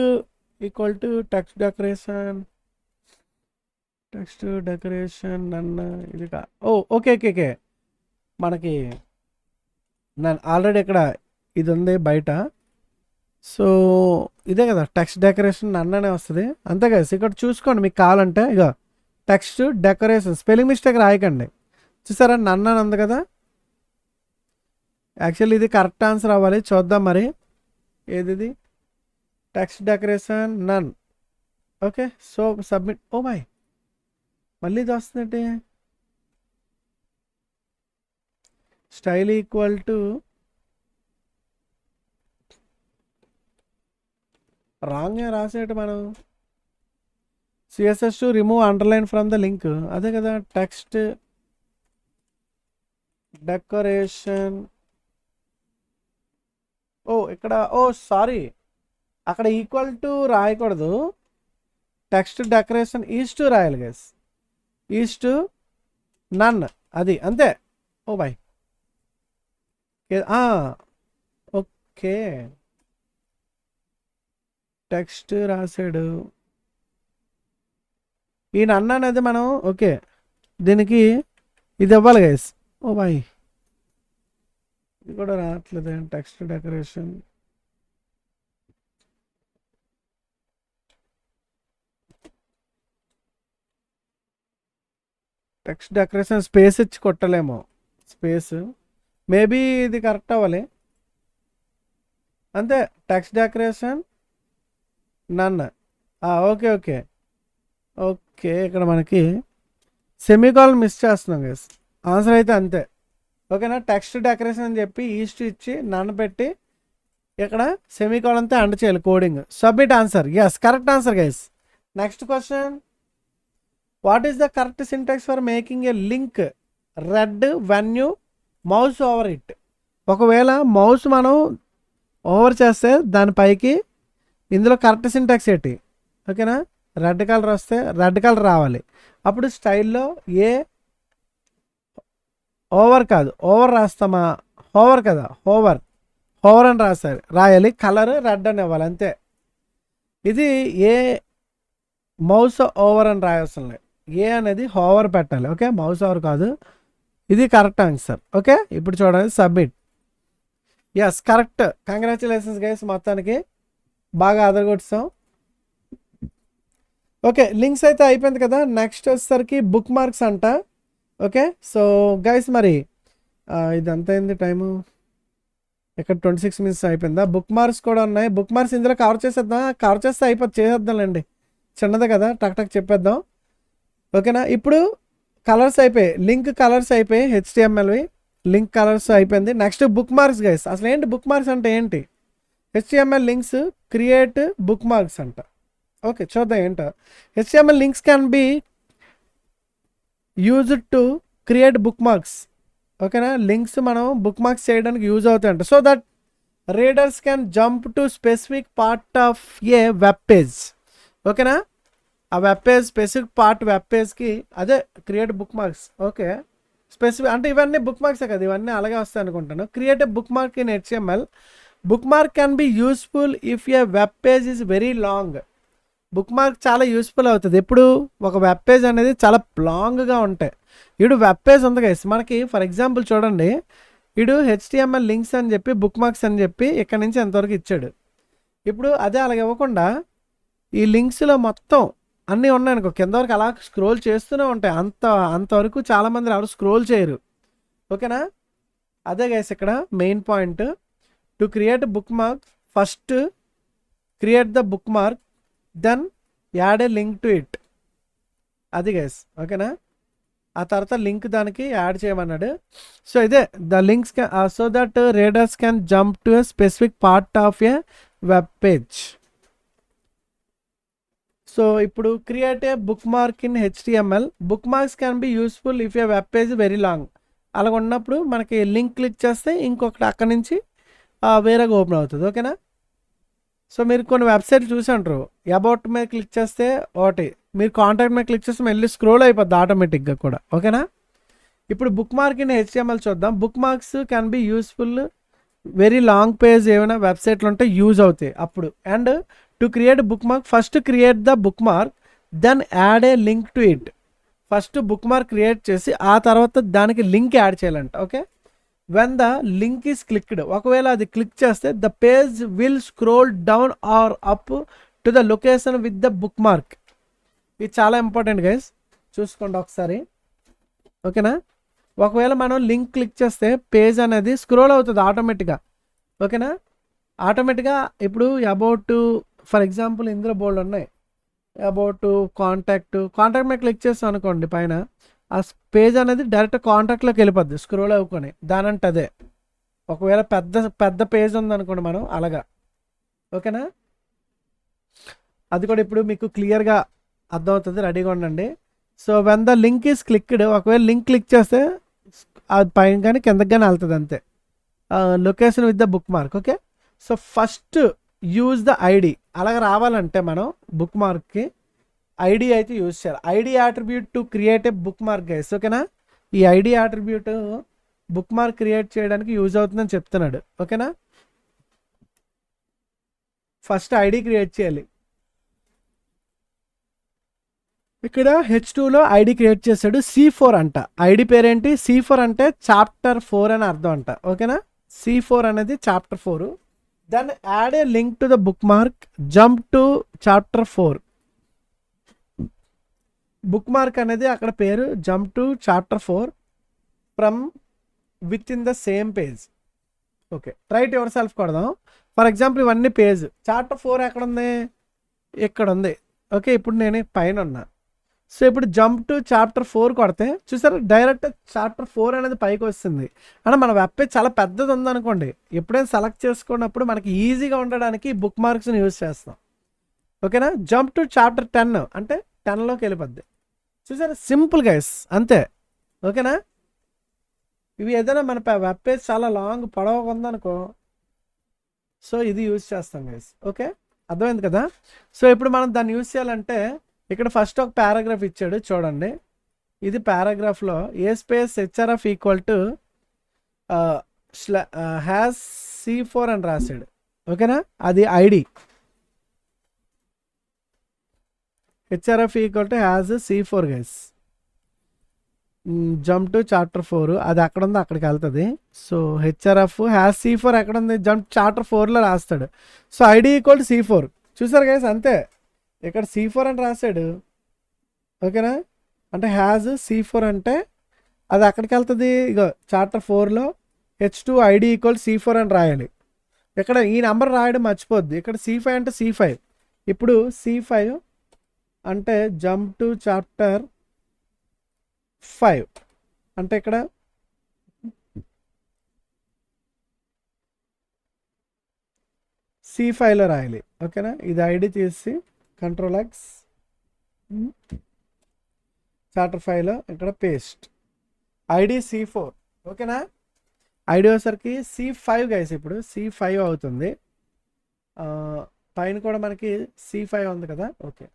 equal to text decoration నన్ను, ఇది కా. ఓకే, మనకి నన్ను ఆల్రెడీ ఇక్కడ ఇది ఉంది బయట. సో ఇదే కదా టెక్స్ట్ డెకరేషన్ నన్ను అనే వస్తుంది, అంతే కదా. ఇక్కడ చూసుకోండి, మీకు కావాలంటే ఇక టెక్స్ట్ డెకరేషన్ స్పెల్లింగ్ మిస్టేక్ రాయకండి. చూసారా, నన్ను అని ఉంది కదా. యాక్చువల్లీ ఇది కరెక్ట్ ఆన్సర్ అవ్వాలి, చూద్దాం మరి ఏది. Text decoration none. Okay, so submit. Oh boy, మళ్ళీ ఇది వస్తుందంటే స్టైల్ ఈక్వల్ టు రాంగ్ రాసేట మనం. CSS to remove underline from the link, అదే కదా, టెక్స్ట్ డెకరేషన్. ఇక్కడ సారీ, అక్కడ ఈక్వల్ టు రాయకూడదు, టెక్స్ట్ డెకరేషన్ ఈజ్ టు రాయాలి గైస్, ఈజ్ టు నన్, అది అంతే. ఓ బాయ్, ఓకే, టెక్స్ట్ రాసాడు ఈ నన్ను అనేది మనం. ఓకే, దీనికి ఇది ఇవ్వాలి గైస్. ఓ బాయ్, ఇది కూడా రావట్లేదు, text decoration. Text decoration space ఇచ్చి కొట్టలేమో, స్పేస్ మేబీ ఇది కరెక్ట్ అవ్వాలి, అంతే. టెక్స్ట్ డెకరేషన్ నన్ను. ఓకే, ఇక్కడ మనకి సెమీకాలన్ మిస్ చేస్తున్నాం గైస్. ఆన్సర్ అయితే అంతే. ఓకేనా, టెక్స్ట్ డెకరేషన్ అని చెప్పి ఈస్ట్ ఇచ్చి నానబెట్టి ఇక్కడ సెమీకాలన్తో ఎండ్ చేయాలి coding. Submit answer. Yes, correct answer guys. Next question, what is the correct syntax for making a link red when you mouse over it? ఒకవేళ మౌస్ మనం ఓవర్ చేస్తే దానిపైకి ఇందులో కరెక్ట్ సింటాక్స్ ఏంటి? ఓకేనా, రెడ్ కలర్ వస్తే red colour రావాలి. అప్పుడు స్టైల్లో ఏ ఓవర్ కాదు ఓవర్ రాస్తామా, హోవర్ కదా, హోవర్ అని రాయాలి. కలర్ రెడ్ అని ఇవ్వాలి అంతే. ఇది ఏ మౌస్ ఓవర్ అని రాయాల్సిన లేదు, ఏ అనేది హోవర్ పెట్టాలి. ఓకే, మౌస్ ఓవర్ కాదు. ఇది కరెక్ట్ ఆన్సర్. ఓకే, ఇప్పుడు చూడండి, submit. Yes, correct. Congratulations guys, మొత్తానికి బాగా అదరగొట్టాం. ఓకే, లింక్స్ అయితే అయిపోయింది కదా. నెక్స్ట్ వచ్చేసరికి బుక్ మార్క్స్ అంట. ఓకే, సో గైస్ మరి ఇదంతా అయింది టైము. ఇక్కడ 26 minutes అయిపోయిందా? బుక్ మార్క్స్ కూడా ఉన్నాయి. బుక్ మార్క్స్ ఇందులో కవర్ చేసేద్దాం. కవర్ చేస్తే చేసేద్దాంలేండి, చిన్నదే కదా, టక్ టక్ చెప్పేద్దాం. ఓకేనా, ఇప్పుడు కలర్స్ అయిపోయాయి, లింక్ కలర్స్ అయిపోయాయి, HTMLవి లింక్ కలర్స్ అయిపోయింది. Next bookmarks guys. అసలు ఏంటి బుక్ మార్క్స్ అంటే ఏంటి? HTML links create bookmarks అంట. ఓకే, చూద్దాం ఏంటో. HTML links can be used to create bookmarks. ఓకేనా, లింక్స్ మనం బుక్ మార్క్స్ చేయడానికి యూజ్ అవుతాయంట. So that readers can jump to specific part of a web page. ఓకేనా, ఆ web page specific part web పేజ్కి అదే create bookmarks. Okay, specific అంటే ఇవన్నీ బుక్ మార్క్సే కదా, ఇవన్నీ అలాగే వస్తాయి అనుకుంటాను. Create a book mark in HTML. Book mark can be useful if a web page is very long. Book mark చాలా యూస్ఫుల్ అవుతుంది ఎప్పుడు ఒక వెబ్ పేజ్ అనేది చాలా లాంగ్గా ఉంటాయి. ఇడు వెబ్ పేజ్ ఉంది గైస్ మనకి. ఫర్ ఎగ్జాంపుల్ చూడండి, ఇడు HTML లింక్స్ అని చెప్పి బుక్ మార్క్స్ అని చెప్పి ఇక్కడ నుంచి ఎంతవరకు ఇచ్చాడు. ఇప్పుడు అదే అలాగే ఇవ్వకుండా ఈ లింక్స్లో మొత్తం అన్నీ ఉన్నాయనుకో, కింద వరకు అలా స్క్రోల్ చేస్తూనే ఉంటాయి. అంతవరకు చాలామంది ఎవరు స్క్రోల్ చేయరు. ఓకేనా, అదే గైస్ ఇక్కడ main point. To create bookmark, first create the bookmark, then add a link to it. అది గైస్. ఓకేనా, ఆ తర్వాత లింక్ దానికి యాడ్ చేయమన్నాడు. సో ఇదే the links so that readers can jump to a specific part of a web page. So ఇప్పుడు create a bookmark in HTML. Bookmarks can be useful if a web page very long. అలా ఉన్నప్పుడు మనకి link click చేస్తే ఇంకొకటి అక్కడి నుంచి వేరేగా open అవుతుంది. ఓకేనా, సో మీరు కొన్ని వెబ్సైట్లు చూసి అంటారు, అబౌట్ మీద క్లిక్ చేస్తే ఒకటి, మీరు కాంటాక్ట్ మీద క్లిక్ చేస్తే మళ్ళీ స్క్రోల్ అయిపోద్ది ఆటోమేటిక్గా కూడా. ఓకేనా, ఇప్పుడు బుక్ మార్క్ ఇన్ HTML చూద్దాం. Bookmarks can be useful very long page ఏమైనా వెబ్సైట్లు ఉంటే యూజ్ అవుతాయి అప్పుడు. And to create bookmark, first create the bookmark, then add a link to it. First bookmark create చేసి ఆ తర్వాత దానికి లింక్ యాడ్ చేయాలంట. Okay, when the link is clicked, ఒకవేళ అది క్లిక్ చేస్తే the page will scroll down or up to the location with the book mark. ఇది చాలా ఇంపార్టెంట్ గైస్, చూసుకోండి ఒకసారి. ఓకేనా, ఒకవేళ మనం లింక్ క్లిక్ చేస్తే పేజ్ అనేది స్క్రోల్ అవుతుంది ఆటోమేటిక్గా. ఓకేనా, ఆటోమేటిక్గా ఇప్పుడు అబౌట్ ఫర్ ఎగ్జాంపుల్ ఇందులో బోల్డ్ ఉన్నాయి. అబౌట్ కాంటాక్ట్ మీద క్లిక్ చేస్తాం అనుకోండి, పైన ఆ పేజ్ అనేది డైరెక్ట్ కాంటాక్ట్లోకి వెళ్ళిపోద్ది స్క్రోల్ అవ్వుకొని దానంటే అదే. ఒకవేళ పెద్ద పేజ్ ఉందనుకోండి మనం అలాగా. ఓకేనా, అది కూడా ఇప్పుడు మీకు క్లియర్గా అర్థమవుతుంది, రెడీగా ఉండండి. So when the link is clicked, ఒకవేళ లింక్ క్లిక్ చేస్తే అది పైన కానీ కిందకి కానీ వెళ్తుంది అంతే, location with the bookmark. Okay, so first use the ID. అలాగ రావాలంటే మనం బుక్ మార్క్కి ఐడి అయితే యూజ్ చేయాలి. ID attribute to create a book mark guys. ఓకేనా, ఈ ID attribute book mark create చేయడానికి యూజ్ అవుతుందని చెప్తున్నాడు. ఓకేనా, ఫస్ట్ ఐడి క్రియేట్ చేయాలి. ఇక్కడ H2లో ఐడి క్రియేట్ చేశాడు, C4 అంట. ఐడి పేరేంటి? C4 అంటే చాప్టర్ 4 అని అర్థం అంట. ఓకేనా, C4 అనేది chapter 4. Then add a link to the bookmark, jump to chapter 4. Bookmark అనేది అక్కడ పేరు, jump to chapter 4 from within the same page. Okay, write yourself కొడదాం. ఫర్ ఎగ్జాంపుల్ ఇవన్నీ పేజ్, చాప్టర్ 4 ఎక్కడ ఉంది? ఇక్కడ ఉంది. Okay, ఇప్పుడు నేను పైన ఉన్నా. సో ఇప్పుడు జంప్ టు చాప్టర్ 4 కొడితే చూసారా డైరెక్ట్ చాప్టర్ 4 అనేది పైకి వస్తుంది. అంటే మన వెబ్ పేజ్ చాలా పెద్దది ఉందనుకోండి, ఎప్పుడైనా సెలెక్ట్ చేసుకున్నప్పుడు మనకి ఈజీగా ఉండడానికి బుక్ మార్క్స్ని యూజ్ చేస్తాం. ఓకేనా. జంప్ టు చాప్టర్ 10 అంటే 10లోకి వెళ్ళిపోద్ది. చూసారా సింపుల్ గైస్, అంతే. ఓకేనా. ఇవి ఏదైనా మన వెబ్ పేజ్ చాలా లాంగ్ పొడవుగా ఉందనుకో, సో ఇది యూజ్ చేస్తాం గైస్. ఓకే, అర్థమైంది కదా. సో ఇప్పుడు మనం దాన్ని యూజ్ చేయాలంటే ఇక్కడ ఫస్ట్ ఒక పారాగ్రాఫ్ ఇచ్చాడు చూడండి. ఇది పారాగ్రాఫ్లో a space HRF equal to hash C4 అని రాశాడు. ఓకేనా, అది ID. HRF equal to hash C4 guys. Jump to chapter 4 అది అక్కడ ఉంది, అక్కడికి వెళ్తుంది. సో హెచ్ఆర్ఎఫ్ హ్యాస్ C4 ఎక్కడ ఉంది, జంప్ చాప్టర్ 4లో రాస్తాడు. So ID equal to C4. చూసారు గైస్, అంతే. ఇక్కడ C4 అని రాశాడు. ఓకేనా, అంటే హ్యాజ్ C4 అంటే అది అక్కడికి వెళ్తుంది. ఇక chapter 4లో H2 ID equal C4 అని రాయాలి. ఇక్కడ ఈ నెంబర్ రాయడం మర్చిపోద్ది. ఇక్కడ C5 అంటే C5. ఇప్పుడు C5 అంటే జంప్ టు చాప్టర్ 5 అంటే ఇక్కడ C5లో రాయాలి. ఓకేనా, ఇది ఐడి తీసి Ctrl+X చాప్టర్ 5లో ఇక్కడ పేస్ట్ ఐడి C4. ఓకేనా, ఐడి వచ్చేసరికి C5 గైస్. ఇప్పుడు C5 అవుతుంది. పైన కూడా మనకి C5 ఉంది కదా. Okay,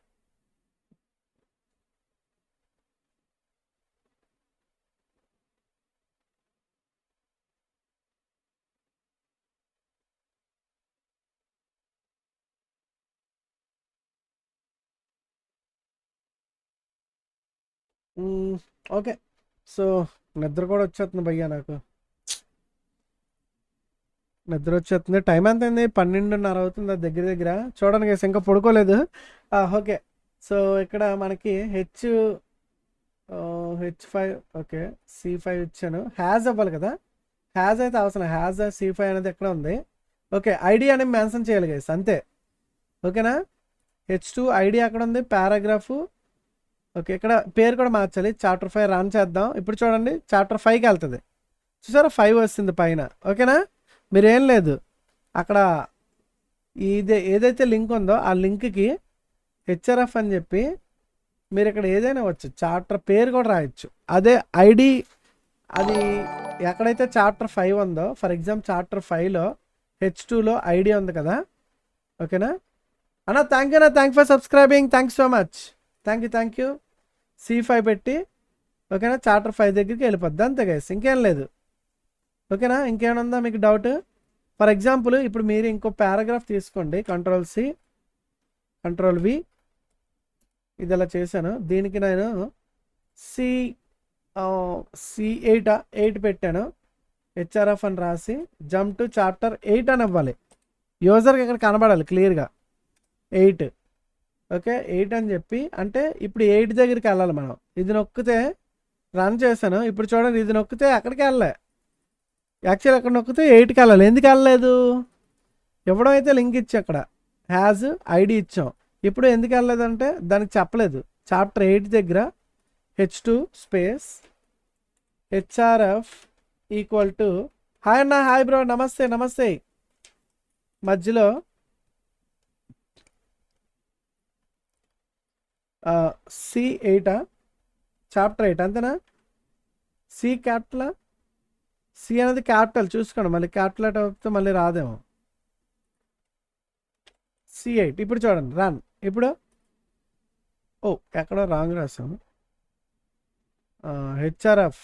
okay. సో నిద్ర కూడా వచ్చేస్తుంది భయ్యా, నాకు నిద్ర వచ్చేస్తుంది. టైం ఎంత అయింది, 12:30 అవుతుంది దగ్గర దగ్గర. చూడండి గైస్, ఇంకా పడుకోలేదు. ఓకే, సో ఇక్కడ మనకి H5 ఓకే C5 ఇచ్చాను. హ్యాజ్ అవ్వాలి కదా, హ్యాజ్ అయితే అవసరం. హ్యాజ్ C5 అనేది ఎక్కడ ఉంది. ఓకే, ఐడి అనేది మెన్షన్ చేయాలి గైస్, అంతే. ఓకేనా, H2 ఐడి అక్కడ ఉంది, పారాగ్రాఫ్. ఓకే, ఇక్కడ పేరు కూడా మార్చాలి. చాప్టర్ 5 రన్ చేద్దాం. ఇప్పుడు చూడండి చాప్టర్ 5కి వెళ్తుంది. చూసారా 5 వస్తుంది పైన. ఓకేనా, మీరేం లేదు, అక్కడ ఏదైతే లింక్ ఉందో ఆ లింక్కి హెచ్ఆర్ఎఫ్ అని చెప్పి మీరు ఇక్కడ ఏదైనా వచ్చు, చాప్టర్ పేరు కూడా రాయొచ్చు. అదే ఐడి అది ఎక్కడైతే చాప్టర్ 5 ఉందో, ఫర్ ఎగ్జాంపుల్ చాప్టర్ 5లో H2లో ఐడి ఉంది కదా. ఓకేనా అన్న, థ్యాంక్ యూ అన్న, thank for subscribing, thanks so much, thank you. C5 పెట్టి ఓకేనా చాప్టర్ 5 దగ్గరికి వెళ్ళిపోద్ది, అంతే గైస్, ఇంకేం లేదు. ఓకేనా, ఇంకేమైనా ఉందా మీకు డౌట్. ఫర్ ఎగ్జాంపుల్ ఇప్పుడు మీరు ఇంకో పారాగ్రాఫ్ తీసుకోండి. Ctrl+C Ctrl+V ఇది అలా చేశాను. దీనికి నేను C8 పెట్టాను. హెచ్ఆర్ఎఫ్ అని రాసి జంప్ టు చాప్టర్ 8 అని ఇవ్వాలి. యూజర్కి ఇక్కడ కనబడాలి క్లియర్గా 8. ఓకే, 8 అని చెప్పి అంటే ఇప్పుడు 8 దగ్గరికి వెళ్ళాలి మనం. ఇది నొక్కితే రన్ చేశాను. ఇప్పుడు చూడండి, ఇది నొక్కితే అక్కడికి వెళ్ళలే. యాక్చువల్ అక్కడ నొక్కితే 8కి వెళ్ళాలి. ఎందుకు వెళ్ళలేదు, ఇవ్వడం అయితే లింక్ ఇచ్చి అక్కడ హ్యాజ్ ఐడి ఇచ్చాం. ఇప్పుడు ఎందుకు వెళ్ళలేదంటే దానికి చెప్పలేదు. చాప్టర్ 8 దగ్గర H2 space HRF equal to hi అన్న, హాయ్ బ్రో, నమస్తే. మధ్యలో C8 చాప్టర్ 8 అంతేనా. C క్యాపిటల్, C అనేది క్యాపిటల్ చూసుకోండి, మళ్ళీ క్యాపిటల్ అయితే మళ్ళీ రాదేమో. C8 ఇప్పుడు చూడండి రన్. ఇప్పుడు ఎక్కడో రాంగ్ రాసాము. హెచ్ఆర్ఎఫ్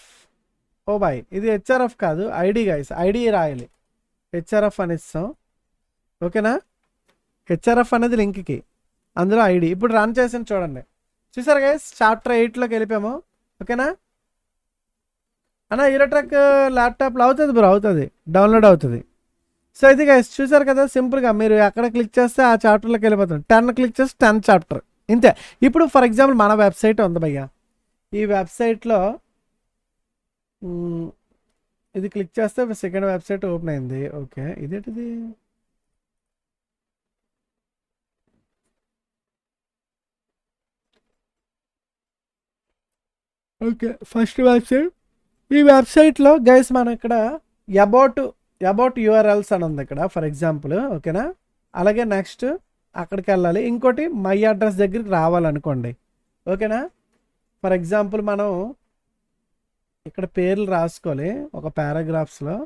బాయ్, ఇది హెచ్ఆర్ఎఫ్ కాదు ఐడి గైస్, ఐడి రాయాలి. హెచ్ఆర్ఎఫ్ అని ఇస్తాం. ఓకేనా, హెచ్ఆర్ఎఫ్ అనేది లింక్కి, అందులో ఐడి. ఇప్పుడు రన్ చేసాను చూడండి. చూసారు గైస్, చాప్టర్ 8లోకి వెళ్ళిపోయాము. ఓకేనా అన్న, హీరో ట్రక్ ల్యాప్టాప్లో అవుతుంది బ్రో, అవుతుంది, డౌన్లోడ్ అవుతుంది. సో ఇది గైస్ చూసారు కదా, సింపుల్గా మీరు ఎక్కడ క్లిక్ చేస్తే ఆ చాప్టర్లోకి వెళ్ళిపోతుంది. 10 క్లిక్ చేస్తే 10 చాప్టర్, ఇంతే. ఇప్పుడు ఫర్ ఎగ్జాంపుల్ మన వెబ్సైట్ ఉంది భయ్యా, ఈ వెబ్సైట్లో ఇది క్లిక్ చేస్తే సెకండ్ వెబ్సైట్ ఓపెన్ అయింది. ఓకే, ఇదేంటిది, ఓకే, ఫస్ట్ వెబ్సైట్. ఈ వెబ్సైట్లో గైస్ మనం ఇక్కడ అబౌట్ యూఆర్ఎల్స్ అని ఉంది ఇక్కడ ఫర్ ఎగ్జాంపుల్. ఓకేనా, అలాగే నెక్స్ట్ అక్కడికి వెళ్ళాలి. ఇంకోటి మై అడ్రస్ దగ్గరికి రావాలనుకోండి. ఓకేనా, ఫర్ ఎగ్జాంపుల్ మనం ఇక్కడ పేర్లు రాసుకోవాలి ఒక పారాగ్రాఫ్స్లో.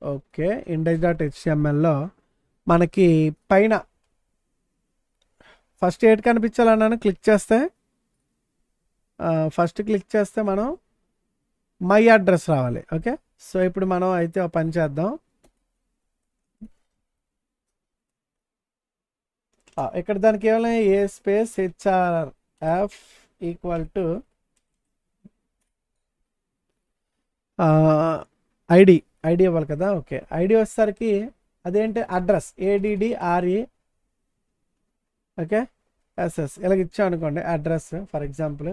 ఓకే, index.htmlలో మనకి పైన ఫస్ట్ ఏది కనిపించాలన్నాను క్లిక్ చేస్తే, ఫస్ట్ క్లిక్ చేస్తే మనం మై అడ్రస్ రావాలి. ఓకే, సో ఇప్పుడు మనం అయితే ఒక పని చేద్దాం. ఇక్కడ దానికి కేవలం a space HRF equal to ID ఇవ్వాలి కదా. ఓకే, ఐడి వచ్చేసరికి అదేంటి అడ్రస్ ADDRE. ఓకే, ఎస్ఎస్ ఇలాగ ఇచ్చాం అనుకోండి address. For example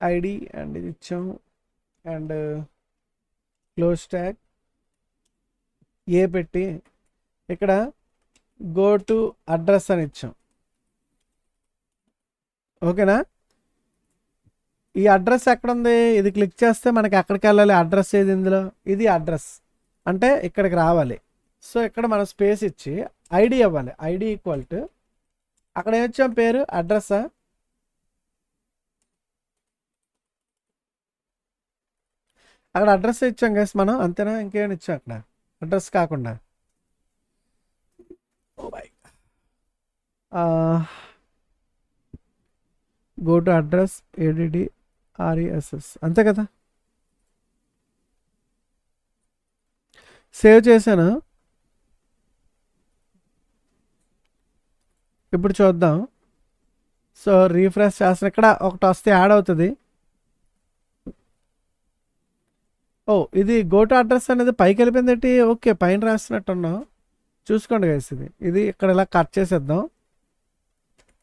ID and ఇది ఇచ్చాం అండ్ క్లోజ్ ట్యాగ్ ఏ పెట్టి ఇక్కడ గో టు అడ్రస్ అని ఇచ్చాం. ఓకేనా, ఈ అడ్రస్ ఎక్కడ ఉంది? ఇది క్లిక్ చేస్తే మనకి ఎక్కడికి వెళ్ళాలి? అడ్రస్ ఏది ఇందులో? ఇది అడ్రస్ అంటే ఇక్కడికి రావాలి. సో ఇక్కడ మనం స్పేస్ ఇచ్చి ఐడి ఇవ్వాలి. ఐడి ఈక్వల్ టు అక్కడ ఏమి ఇచ్చాం పేరు అడ్రస్సా? అక్కడ అడ్రస్ ఇచ్చాం గైస్ మనం, అంతేనా? ఇంకేమైనా ఇచ్చాం అక్కడ అడ్రస్ కాకుండా? గో టు అడ్రస్ ADDRESS అంతే కదా. సేవ్ చేశాను. ఇప్పుడు చూద్దాం. సో రీఫ్రెష్ చేస్తాను, ఇక్కడ ఒకటి వస్తే యాడ్ అవుతుంది. ఓ, ఇది గో టు అడ్రస్ అనేది పైకి వెళ్ళిపోయింది ఏంటి? ఓకే, పైన రాస్తున్నట్టున్నాం. చూసుకోండి గైస్, ఇది ఇక్కడ ఇలా కట్ చేసేద్దాం.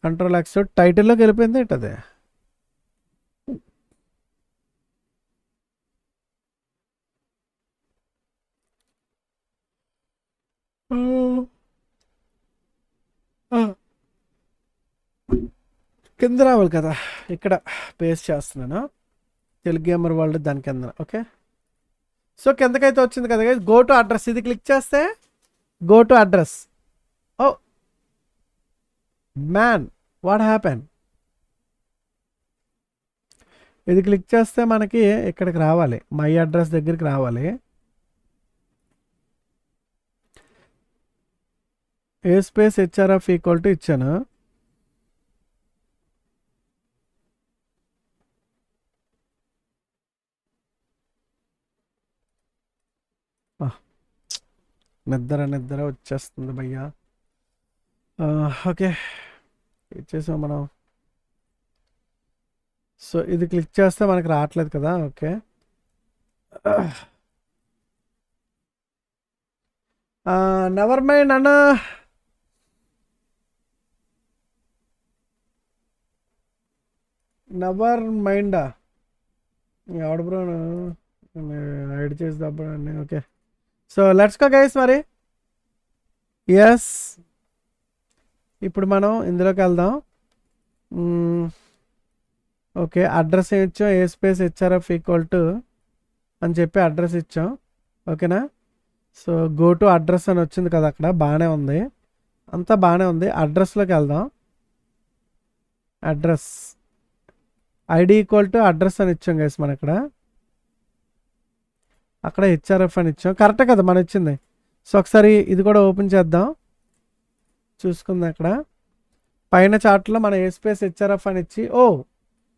Ctrl+X టైటిల్లోకి వెళ్ళిపోయింది ఏంటి అదే? కింద రావాలి కదా, ఇక్కడ పేస్ట్ చేస్తున్నాను. తెలుగు గేమర్ వరల్డ్ దాని కింద. ఓకే, సో కిందకైతే వచ్చింది కదా గైస్. గో టు అడ్రస్ ఇది క్లిక్ చేస్తే go to address. Oh man, what happen? ఇది క్లిక్ చేస్తే మనకి ఇక్కడికి రావాలి, మై అడ్రస్ దగ్గరికి రావాలి. A space HRF equal to ఇచ్చాను. నిద్ర వచ్చేస్తుంది భయ్యా. ఓకే, ఇచ్చేసాం మనం. సో ఇది క్లిక్ చేస్తే మనకి రావట్లేదు కదా. ఓకే, నెవర్ మైండ్ అన్న. నెవర్ మైండా ఎవడు బ్రో? ఐడి చేసి దబ్బడండి. Okay, so let's go guys మరి. ఎస్, ఇప్పుడు మనం ఇందులోకి వెళ్దాం. ఓకే, అడ్రస్ ఏమి ఇచ్చాం? A space HRF equal to అని చెప్పి అడ్రస్ ఇచ్చాం. ఓకేనా, సో గో టు అడ్రస్ అని వచ్చింది కదా అక్కడ. బాగానే ఉంది, అంతా బాగానే ఉంది. అడ్రస్లోకి వెళ్దాం. Address ID equal to address అని ఇచ్చాం గైస్ మనం ఇక్కడ. అక్కడ HRF అని ఇచ్చాం, కరెక్టే కదా మనం ఇచ్చింది. సో ఒకసారి ఇది కూడా ఓపెన్ చేద్దాం, చూసుకుందాం. ఇక్కడ పైన చార్ట్లో మనం ఏ స్పేస్ HRF అని ఇచ్చి, ఓ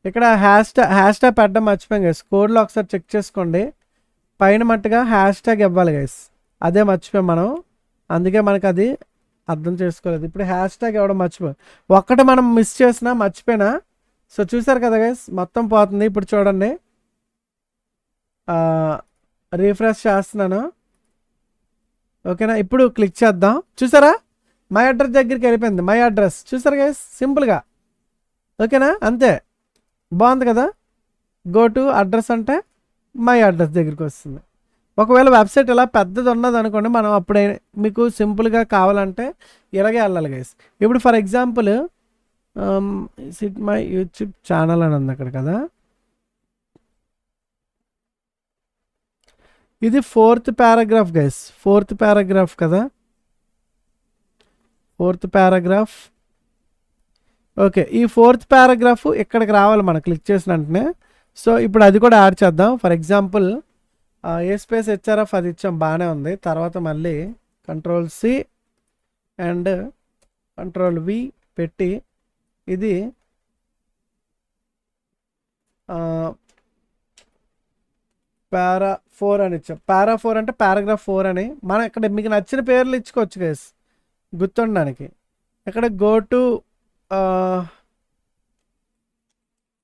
ఇక్కడ హ్యాష్ ట్యాగ్ పెట్టడం మర్చిపోయాం గైస్. కోడ్లో ఒకసారి చెక్ చేసుకోండి, పైన మట్టుగా హ్యాష్ ట్యాగ్ ఇవ్వాలి గైస్. అదే మర్చిపోయాం మనం, అందుకే మనకు అది అర్థం చేసుకోలేదు. ఇప్పుడు హ్యాష్ ట్యాగ్ ఇవ్వడం మర్చిపోయాం. ఒక్కటి మనం మిస్ చేసినా మర్చిపోయినా. సో చూసారు కదా గైస్, మొత్తం పోతుంది. ఇప్పుడు చూడండి, రీఫ్రెష్ చేస్తున్నాను. ఓకేనా, ఇప్పుడు క్లిక్ చేద్దాం. చూసారా, మై అడ్రస్ దగ్గరికి వెళ్ళిపోయింది. మై అడ్రస్ చూసారు గైస్, సింపుల్గా. ఓకేనా, అంతే, బాగుంది కదా. గో టు అడ్రస్ అంటే మై అడ్రస్ దగ్గరికి వస్తుంది. ఒకవేళ వెబ్సైట్ ఇలా పెద్దది ఉన్నది అనుకోండి, మనం అప్పుడే మీకు సింపుల్గా కావాలంటే ఇలాగే వెళ్ళాలి గైస్. ఇప్పుడు for example SIT my YouTube channel అని ఉంది అక్కడ కదా, ఇది 4th paragraph guys, 4th paragraph కదా, 4th పారాగ్రాఫ్. ఓకే, ఈ 4th పారాగ్రాఫ్ ఇక్కడికి రావాలి మనం క్లిక్ చేసిన వెంటనే. సో ఇప్పుడు అది కూడా యాడ్ చేద్దాం. For example A space HRF అది ఇచ్చాం, బాగానే ఉంది. తర్వాత మళ్ళీ Ctrl+C అండ్ Ctrl+V పెట్టి ఇది para4 అని ఇచ్చాం. para4 అంటే పారాగ్రాఫ్ 4 అని. మనం ఇక్కడ మీకు నచ్చిన పేర్లు ఇచ్చుకోవచ్చు గైస్ గుర్తుండడానికి. ఇక్కడ గో టు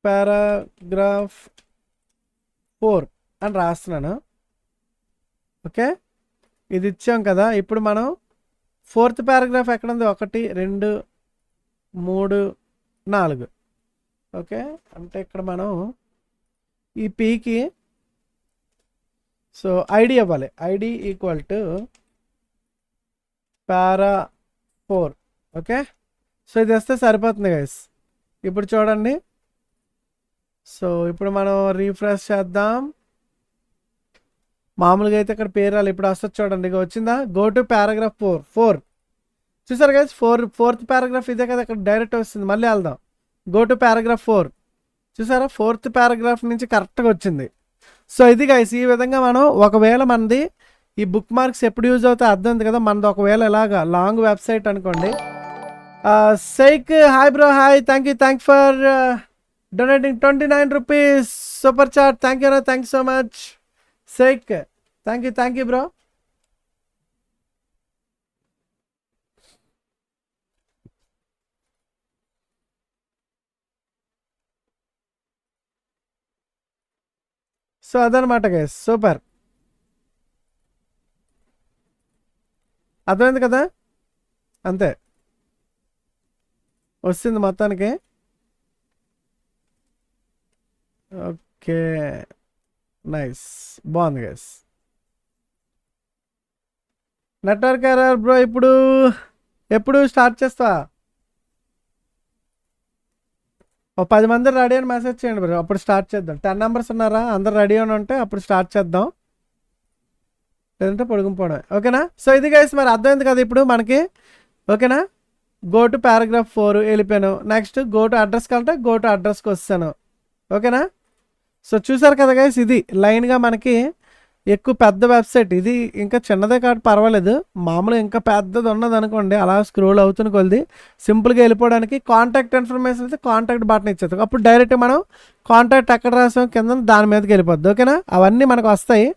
పారాగ్రాఫ్ 4 అని రాస్తున్నాను. ఓకే, ఇది ఇచ్చాం కదా. ఇప్పుడు మనం 4th పారాగ్రాఫ్ ఎక్కడ ఉంది, 1 2 3 4. ఓకే, అంటే ఇక్కడ మనం ఈ పీకి సో ఐడి ఇవ్వాలి. ID equal to para4. Okay, so ఇది వస్తే సరిపోతుంది గైస్. ఇప్పుడు చూడండి, సో ఇప్పుడు మనం రీఫ్రెష్ చేద్దాం. మామూలుగా అయితే ఇక్కడ పేరాలి, ఇప్పుడు వస్తుంది చూడండి, ఇక వచ్చిందా, గో టు పారాగ్రాఫ్ 4. చూసారు గైస్, 4th పారాగ్రాఫ్ ఇదే కదా, ఇక్కడ డైరెక్ట్ వస్తుంది. మళ్ళీ వెళ్దాం, గో టు పారాగ్రాఫ్ 4. చూసారా, 4th పారాగ్రాఫ్ నుంచి కరెక్ట్గా వచ్చింది. సో ఇది గైస్, ఈ విధంగా మనం ఒకవేళ మనది ఈ బుక్ మార్క్స్ ఎప్పుడు యూజ్ అవుతాయి అర్థం కదా. మనది ఒకవేళ ఇలాగా లాంగ్ వెబ్సైట్ అనుకోండి. సైక్ hi bro, hi, thank for donating 29 rupees super chat. Thank you so much సైక్, థ్యాంక్ యూ బ్రో. సో అదనమాట గైస్, సూపర్, అర్థమైంది కదా, అంతే వస్తుంది మొత్తానికి. ఓకే, నైస్, బాగుంది గైస్. నెట్వర్క్ ఎర్రర్ బ్రో, ఎప్పుడు స్టార్ట్ చేస్తా? ఒక 10 మంది రెడీ అని మెసేజ్ చేయండి బ్రో, అప్పుడు స్టార్ట్ చేద్దాం. 10 నెంబర్స్ ఉన్నారా, అందరు రెడీ అని ఉంటే అప్పుడు స్టార్ట్ చేద్దాం, లేదంటే పొడుగుపోవడం. ఓకేనా, సో ఇది గైస్ మరి అర్థమైంది కదా ఇప్పుడు మనకి. ఓకేనా, గో టు పారాగ్రాఫ్ 4 వెళ్ళిపోయాను. నెక్స్ట్ గో టు అడ్రస్ కంటే గో టు అడ్రస్కి వస్తాను. ఓకేనా, సో చూసారు కదా గైస్, ఇది లైన్గా మనకి ఎక్కువ పెద్ద వెబ్సైట్. ఇది ఇంకా చిన్నదే కాబట్టి పర్వాలేదు, మామూలుగా ఇంకా పెద్దది ఉన్నది అనుకోండి, అలా స్క్రోల్ అవుతున్న కొద్ది సింపుల్గా వెళ్ళిపోవడానికి కాంటాక్ట్ ఇన్ఫర్మేషన్ అయితే కాంటాక్ట్ బటన్ ఇచ్చేది. అప్పుడు డైరెక్ట్ మనం కాంటాక్ట్ ఎక్కడ రాసాం కింద దాని మీదకి వెళ్ళిపోద్ది. ఓకేనా, అవన్నీ మనకు వస్తాయి.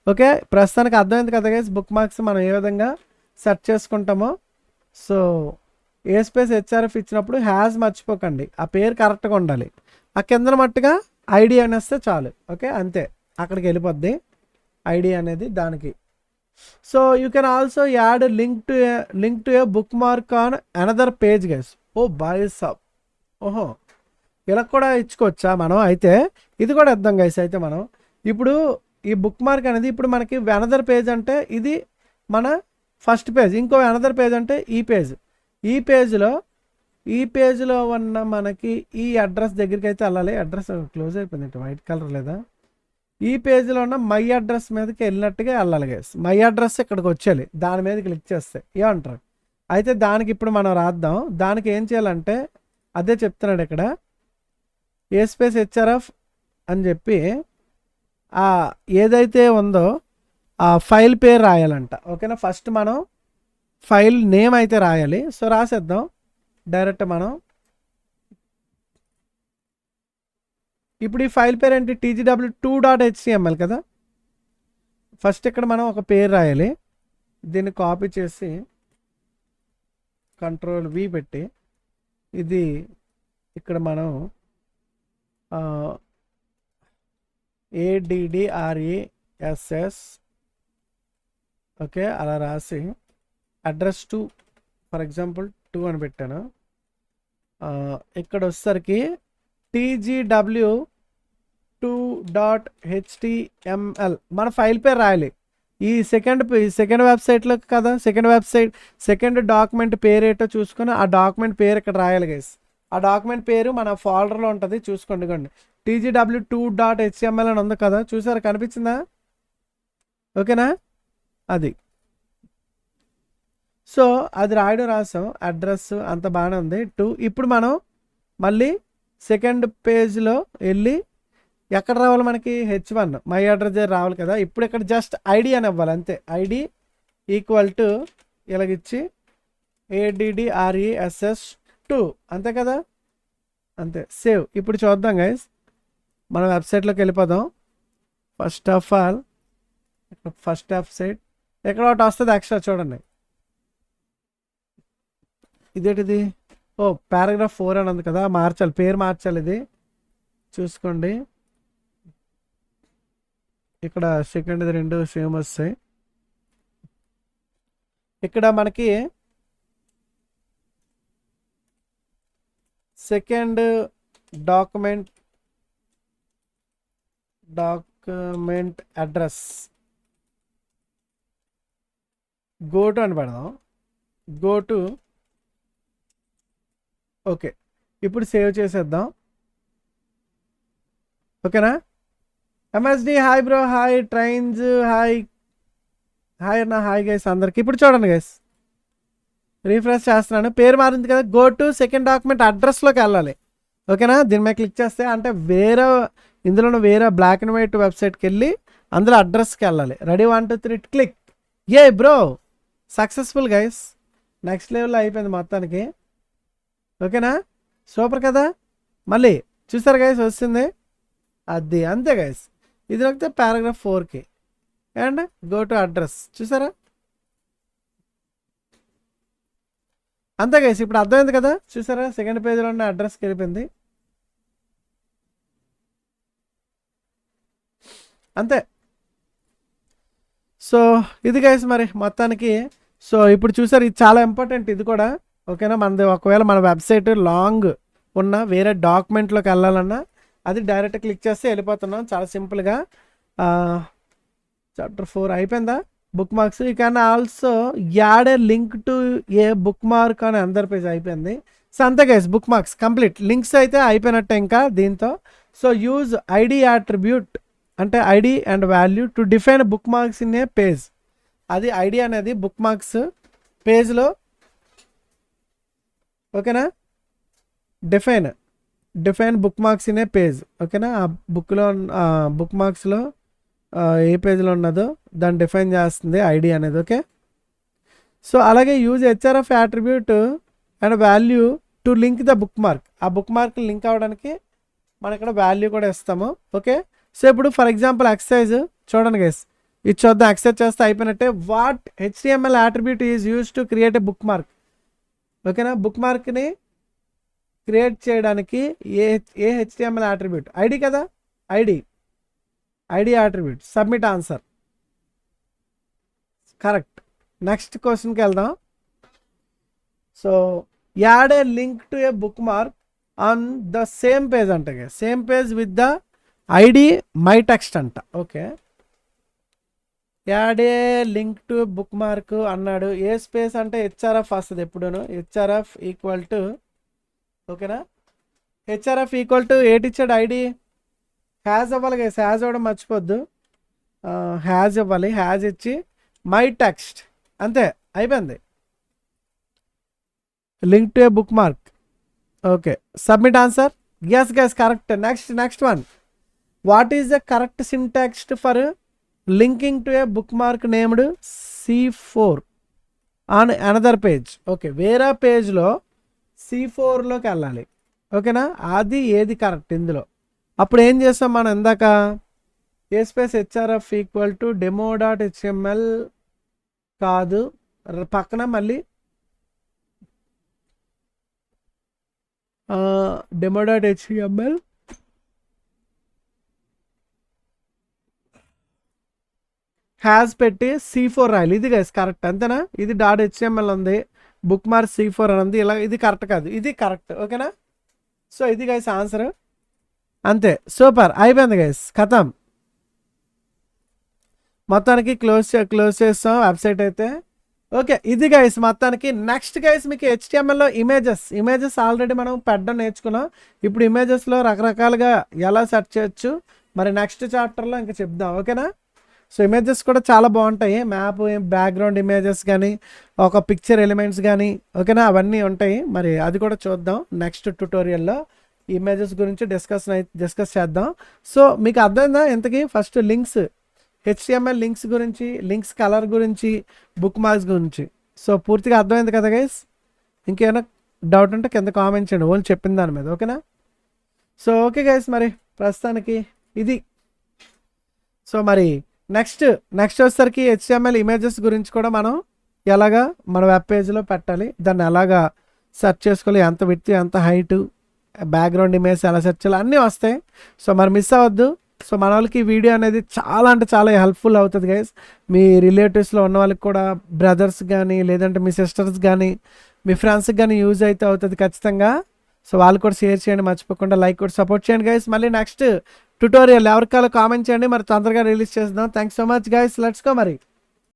ఓకే, ప్రస్తుతానికి అర్థమైంది కదా గైస్, బుక్ మార్క్స్ మనం ఏ విధంగా సెట్ చేసుకుంటామో. సో ఏ స్పేస్ హెచ్ఆర్ఎఫ్ ఇచ్చినప్పుడు హ్యాస్ మర్చిపోకండి, ఆ పేరు కరెక్ట్గా ఉండాలి. ఆ కింద మట్టుగా ఐడి అనేస్తే చాలు. ఓకే, అంతే, అక్కడికి వెళ్ళిపోద్ది ఐడి అనేది దానికి. So you can also add link to a bookmark on another page guys. Oh boy సాబ్, ఓహో ఇలా కూడా ఇచ్చుకోవచ్చా మనం? అయితే ఇది కూడా ఇద్దాం గైస్. అయితే మనం ఇప్పుడు ఈ బుక్ మార్క్ అనేది ఇప్పుడు మనకి అనదర్ పేజ్ అంటే ఇది మన ఫస్ట్ పేజ్, ఇంకో అనదర్ పేజ్ అంటే ఈ పేజ్లో ఉన్న మనకి ఈ అడ్రస్ దగ్గరికి అయితే వెళ్ళాలి. అడ్రస్ క్లోజ్ అయిపోయింది, వైట్ కలర్ లేదా. ఈ పేజ్లో ఉన్న మై అడ్రస్ మీదకి వెళ్ళినట్టుగా వెళ్ళాలి గైస్. మై అడ్రస్ ఇక్కడికి వచ్చేయాలి, దాని మీద క్లిక్ చేస్తే ఏమంటారు. అయితే దానికి ఇప్పుడు మనం రాద్దాం. దానికి ఏం చేయాలంటే అదే చెప్తున్నాడు ఇక్కడ, ఏ స్పేస్ హెచ్ఆర్ఎఫ్ అని చెప్పి ఏదైతే ఉందో ఆ ఫైల్ పేరు రాయాలంట. ఓకేనా, ఫస్ట్ మనం ఫైల్ నేమ్ అయితే రాయాలి. సో రాసేద్దాం డైరెక్ట్ మనం. ఇప్పుడు ఈ ఫైల్ పేరు ఏంటి, tgw2.html కదా. ఫస్ట్ ఇక్కడ మనం ఒక పేరు రాయాలి. దీన్ని కాపీ చేసి Ctrl+V పెట్టి ఇది ఇక్కడ మనం ADDRESS ఓకే అలా రాసి అడ్రస్ 2 ఫర్ ఎగ్జాంపుల్ 2 అని పెట్టాను. ఇక్కడ వచ్చేసరికి TGW www.tgw2.html మన ఫైల్ పేరు రాయాలి. ఈ సెకండ్ వెబ్సైట్లో కదా, సెకండ్ డాక్యుమెంట్ పేరు ఏంటో చూసుకొని ఆ డాక్యుమెంట్ పేరు ఇక్కడ రాయాలి గైస్. ఆ డాక్యుమెంట్ పేరు మన ఫోల్డర్లో ఉంటుంది, చూసుకోండి. tgw2.html అని ఉంది కదా, చూసారా, కనిపించిందా? ఓకేనా, అది. సో అది రాసాం, అడ్రస్ అంత బాగానే ఉంది. ఇప్పుడు మనం మళ్ళీ సెకండ్ పేజ్లో వెళ్ళి ఎక్కడ రావాలి, మనకి H1 మై అడ్రస్ దగ్గర రావాలి కదా. ఇప్పుడు ఇక్కడ జస్ట్ ఐడి అని ఇవ్వాలి అంతే. ఐడి ఈక్వల్ టు ఇలాగిచ్చి ADDRESS2 అంతే కదా, అంతే. సేవ్. ఇప్పుడు చూద్దాం గైస్, మనం వెబ్సైట్లోకి వెళ్ళిపోదాం. First of all first website ఎక్కడ ఒకటి వస్తుంది ఎక్స్ట్రా, చూడండి. ఇదేంటిది? ఓ పారాగ్రాఫ్ 4 అని ఉంది కదా, మార్చాలి, పేరు మార్చాలి. ఇది చూసుకోండి, ఇక్కడ సెకండ్ రెండు సేమ్ వస్తాయి. ఇక్కడ మనకి second document address go to అని పెడదాం. Go to, okay. ఇప్పుడు సేవ్ చేసేద్దాం. ఓకేనా? MSD hi bro, hi trains, hi అన్న, హాయ్ గైస్ అందరికి. ఇప్పుడు చూడండి గైస్, రీఫ్రెష్ చేస్తున్నాను, పేరు మారింది కదా. గో టు సెకండ్ డాక్యుమెంట్ అడ్రస్లోకి వెళ్ళాలి. ఓకేనా? దీని మీద క్లిక్ చేస్తే అంటే ఇందులో వేరే బ్లాక్ అండ్ వైట్ వెబ్సైట్కి వెళ్ళి అందులో అడ్రస్కి వెళ్ళాలి. Ready, 1 2 3 click. ఏ బ్రో, సక్సెస్ఫుల్ గైస్, నెక్స్ట్ లెవెల్లో అయిపోయింది మొత్తానికి. ఓకేనా? సూపర్ కదా. మళ్ళీ చూసారు గైస్, వస్తుంది అది, అంతే గైస్. ఇది నొక్కితే పారాగ్రాఫ్ 4కి అండ్ గో టు అడ్రస్, చూసారా, అంతే గైస్. ఇప్పుడు అర్థమైంది కదా, చూసారా, సెకండ్ పేజ్లో ఉన్న అడ్రస్కి వెళ్ళిపోయింది, అంతే. సో ఇది గైస్ మరి మొత్తానికి. సో ఇప్పుడు చూసారు, ఇది చాలా ఇంపార్టెంట్ ఇది కూడా. ఓకేనా? మనది ఒకవేళ మన వెబ్సైట్ లాంగ్ ఉన్న వేరే డాక్యుమెంట్లోకి వెళ్ళాలన్నా అది డైరెక్ట్ క్లిక్ చేస్తే వెళ్ళిపోతున్నాం చాలా సింపుల్గా. చాప్టర్ 4 అయిపోయిందా? Book marks. You can also add a link to a book mark అని అందర్ పేజ్ అయిపోయింది. సో అంతే guys, book marks complete. Links అయితే అయిపోయినట్టే ఇంకా దీంతో. సో యూజ్ ఐడి అట్రిబ్యూట్ అంటే ID and value to define book marks in a page. అది ఐడి అనేది బుక్ మార్క్స్ పేజ్లో. ఓకేనా? Define book marks in a page. ఓకేనా? ఆ బుక్ మార్క్స్లో ఏ పేజ్లో ఉన్నదో దాన్ని డిఫైన్ చేస్తుంది ఐడి అనేది. ఓకే. సో అలాగే use HRF attribute and value to link the book mark. ఆ బుక్ మార్క్ లింక్ అవ్వడానికి మనం ఇక్కడ వాల్యూ కూడా ఇస్తాము. ఓకే. సో ఇప్పుడు ఫర్ ఎగ్జాంపుల్ ఎక్సర్సైజ్ చూడండి గైస్, ఇది చూద్దాం. ఎక్సర్సైజ్ చేస్తే అయిపోయినట్టే. What HTML attribute is use to create a book mark. ఓకేనా? బుక్ మార్క్ని క్రియేట్ చేయడానికి ఏ హెచ్టిఎంఎల్ అట్రిబ్యూట్? ఐడి కదా, ID attribute. Submit answer. Correct. Next క్వశ్చన్కి వెళ్దాం. So add a link to a bookmark on the same page అంట. Same page with the ID my text అంట. Okay. Add a link to bookmark అన్నాడు. A space అంటే HRF వస్తుంది ఎప్పుడూను. HRF equal to, ఓకేనా, HRF equal to ఏటి ఇచ్చాడు? ID. Hash అవ్వాలి గైస్, హ్యాజ్ అవ్వడం మర్చిపోద్దు. హ్యాజ్ ఇవ్వాలి. హ్యాజ్ ఇచ్చి మై టెక్స్ట్, అంతే, అయిపోయింది. Link to a bookmark. Okay. Submit answer. Yes guys, correct. Next one. What is the correct syntax for linking to a bookmark named C4 on another page? Okay, వేరే పేజ్లో C4లోకి వెళ్ళాలి. ఓకేనా? అది ఏది correct ఇందులో? అప్పుడు ఏం చేస్తాం మనం ఇందాక? ఏ స్పేస్ హెచ్ఆర్ఎఫ్ ఈక్వల్ టు డెమో.html కాదు, పక్కన మళ్ళీ డెమో.html హ్యాస్ పెట్టి C4 రాయాలి. ఇది గైస్ కరెక్ట్, అంతేనా? ఇది .html ఉంది, బుక్ మార్క్ C4 అని ఉంది. ఇలా ఇది కరెక్ట్ కాదు, ఇది కరెక్ట్. ఓకేనా? సో ఇది గైస్ ఆన్సర్. అంతే, సూపర్, అయిపోయింది గైస్, ఖతం. మొత్తానికి క్లోజ్ చేస్తాం వెబ్సైట్ అయితే. ఓకే, ఇది గైస్ మొత్తానికి. నెక్స్ట్ గైస్ మీకు HTML ఇమేజెస్ ఆల్రెడీ మనం పెట్టడం నేర్చుకున్నాం. ఇప్పుడు ఇమేజెస్లో రకరకాలుగా ఎలా సెర్చ్ చేయొచ్చు మరి నెక్స్ట్ చాప్టర్లో ఇంకా చెప్దాం, ఓకేనా. సో ఇమేజెస్ కూడా చాలా బాగుంటాయి, మ్యాప్, బ్యాక్గ్రౌండ్ ఇమేజెస్ కానీ, ఒక పిక్చర్ ఎలిమెంట్స్ కానీ, ఓకేనా, అవన్నీ ఉంటాయి. మరి అది కూడా చూద్దాం నెక్స్ట్ ట్యుటోరియల్లో. ఇమేజెస్ గురించి డిస్కస్ చేద్దాం. సో మీకు అర్థమైందా ఇంతకీ? ఫస్ట్ లింక్స్, HTML లింక్స్ గురించి, లింక్స్ కలర్ గురించి, బుక్ మార్క్స్ గురించి. సో పూర్తిగా అర్థమైంది కదా గైస్? ఇంకేమైనా డౌట్ ఉంటే కింద కామెంట్ చేయండి ఓన్లీ చెప్పిన దాని మీద, ఓకేనా. సో ఓకే గైస్, మరి ప్రస్తుతానికి ఇది. సో మరి నెక్స్ట్ వచ్చేసరికి HTML ఇమేజెస్ గురించి కూడా మనం ఎలాగా మన వెబ్ పేజ్లో పెట్టాలి, దాన్ని ఎలాగా సెర్చ్ చేసుకోవాలి, ఎంత విడ్త్, ఎంత హైటు, బ్యాక్గ్రౌండ్ ఇమేజ్ ఎలా సెర్చ్ చేయాలి, అన్నీ వస్తాయి. సో మరి మిస్ అవ్వద్దు. సో మన వాళ్ళకి ఈ వీడియో అనేది చాలా అంటే చాలా హెల్ప్ఫుల్ అవుతుంది గైస్. మీ రిలేటివ్స్లో ఉన్న వాళ్ళకి కూడా, బ్రదర్స్ కానీ, లేదంటే మీ సిస్టర్స్ కానీ, మీ ఫ్రెండ్స్కి కానీ యూజ్ అయితే అవుతుంది ఖచ్చితంగా. సో వాళ్ళు కూడా షేర్ చేయండి మర్చిపోకుండా, లైక్ కూడా సపోర్ట్ చేయండి గైస్. మళ్ళీ నెక్స్ట్ ట్యుటోరియల్ ఎవరికాలో కామెంట్ చేయండి, మరి తొందరగా రిలీజ్ చేద్దాం. Thanks so much guys, let's go మరి.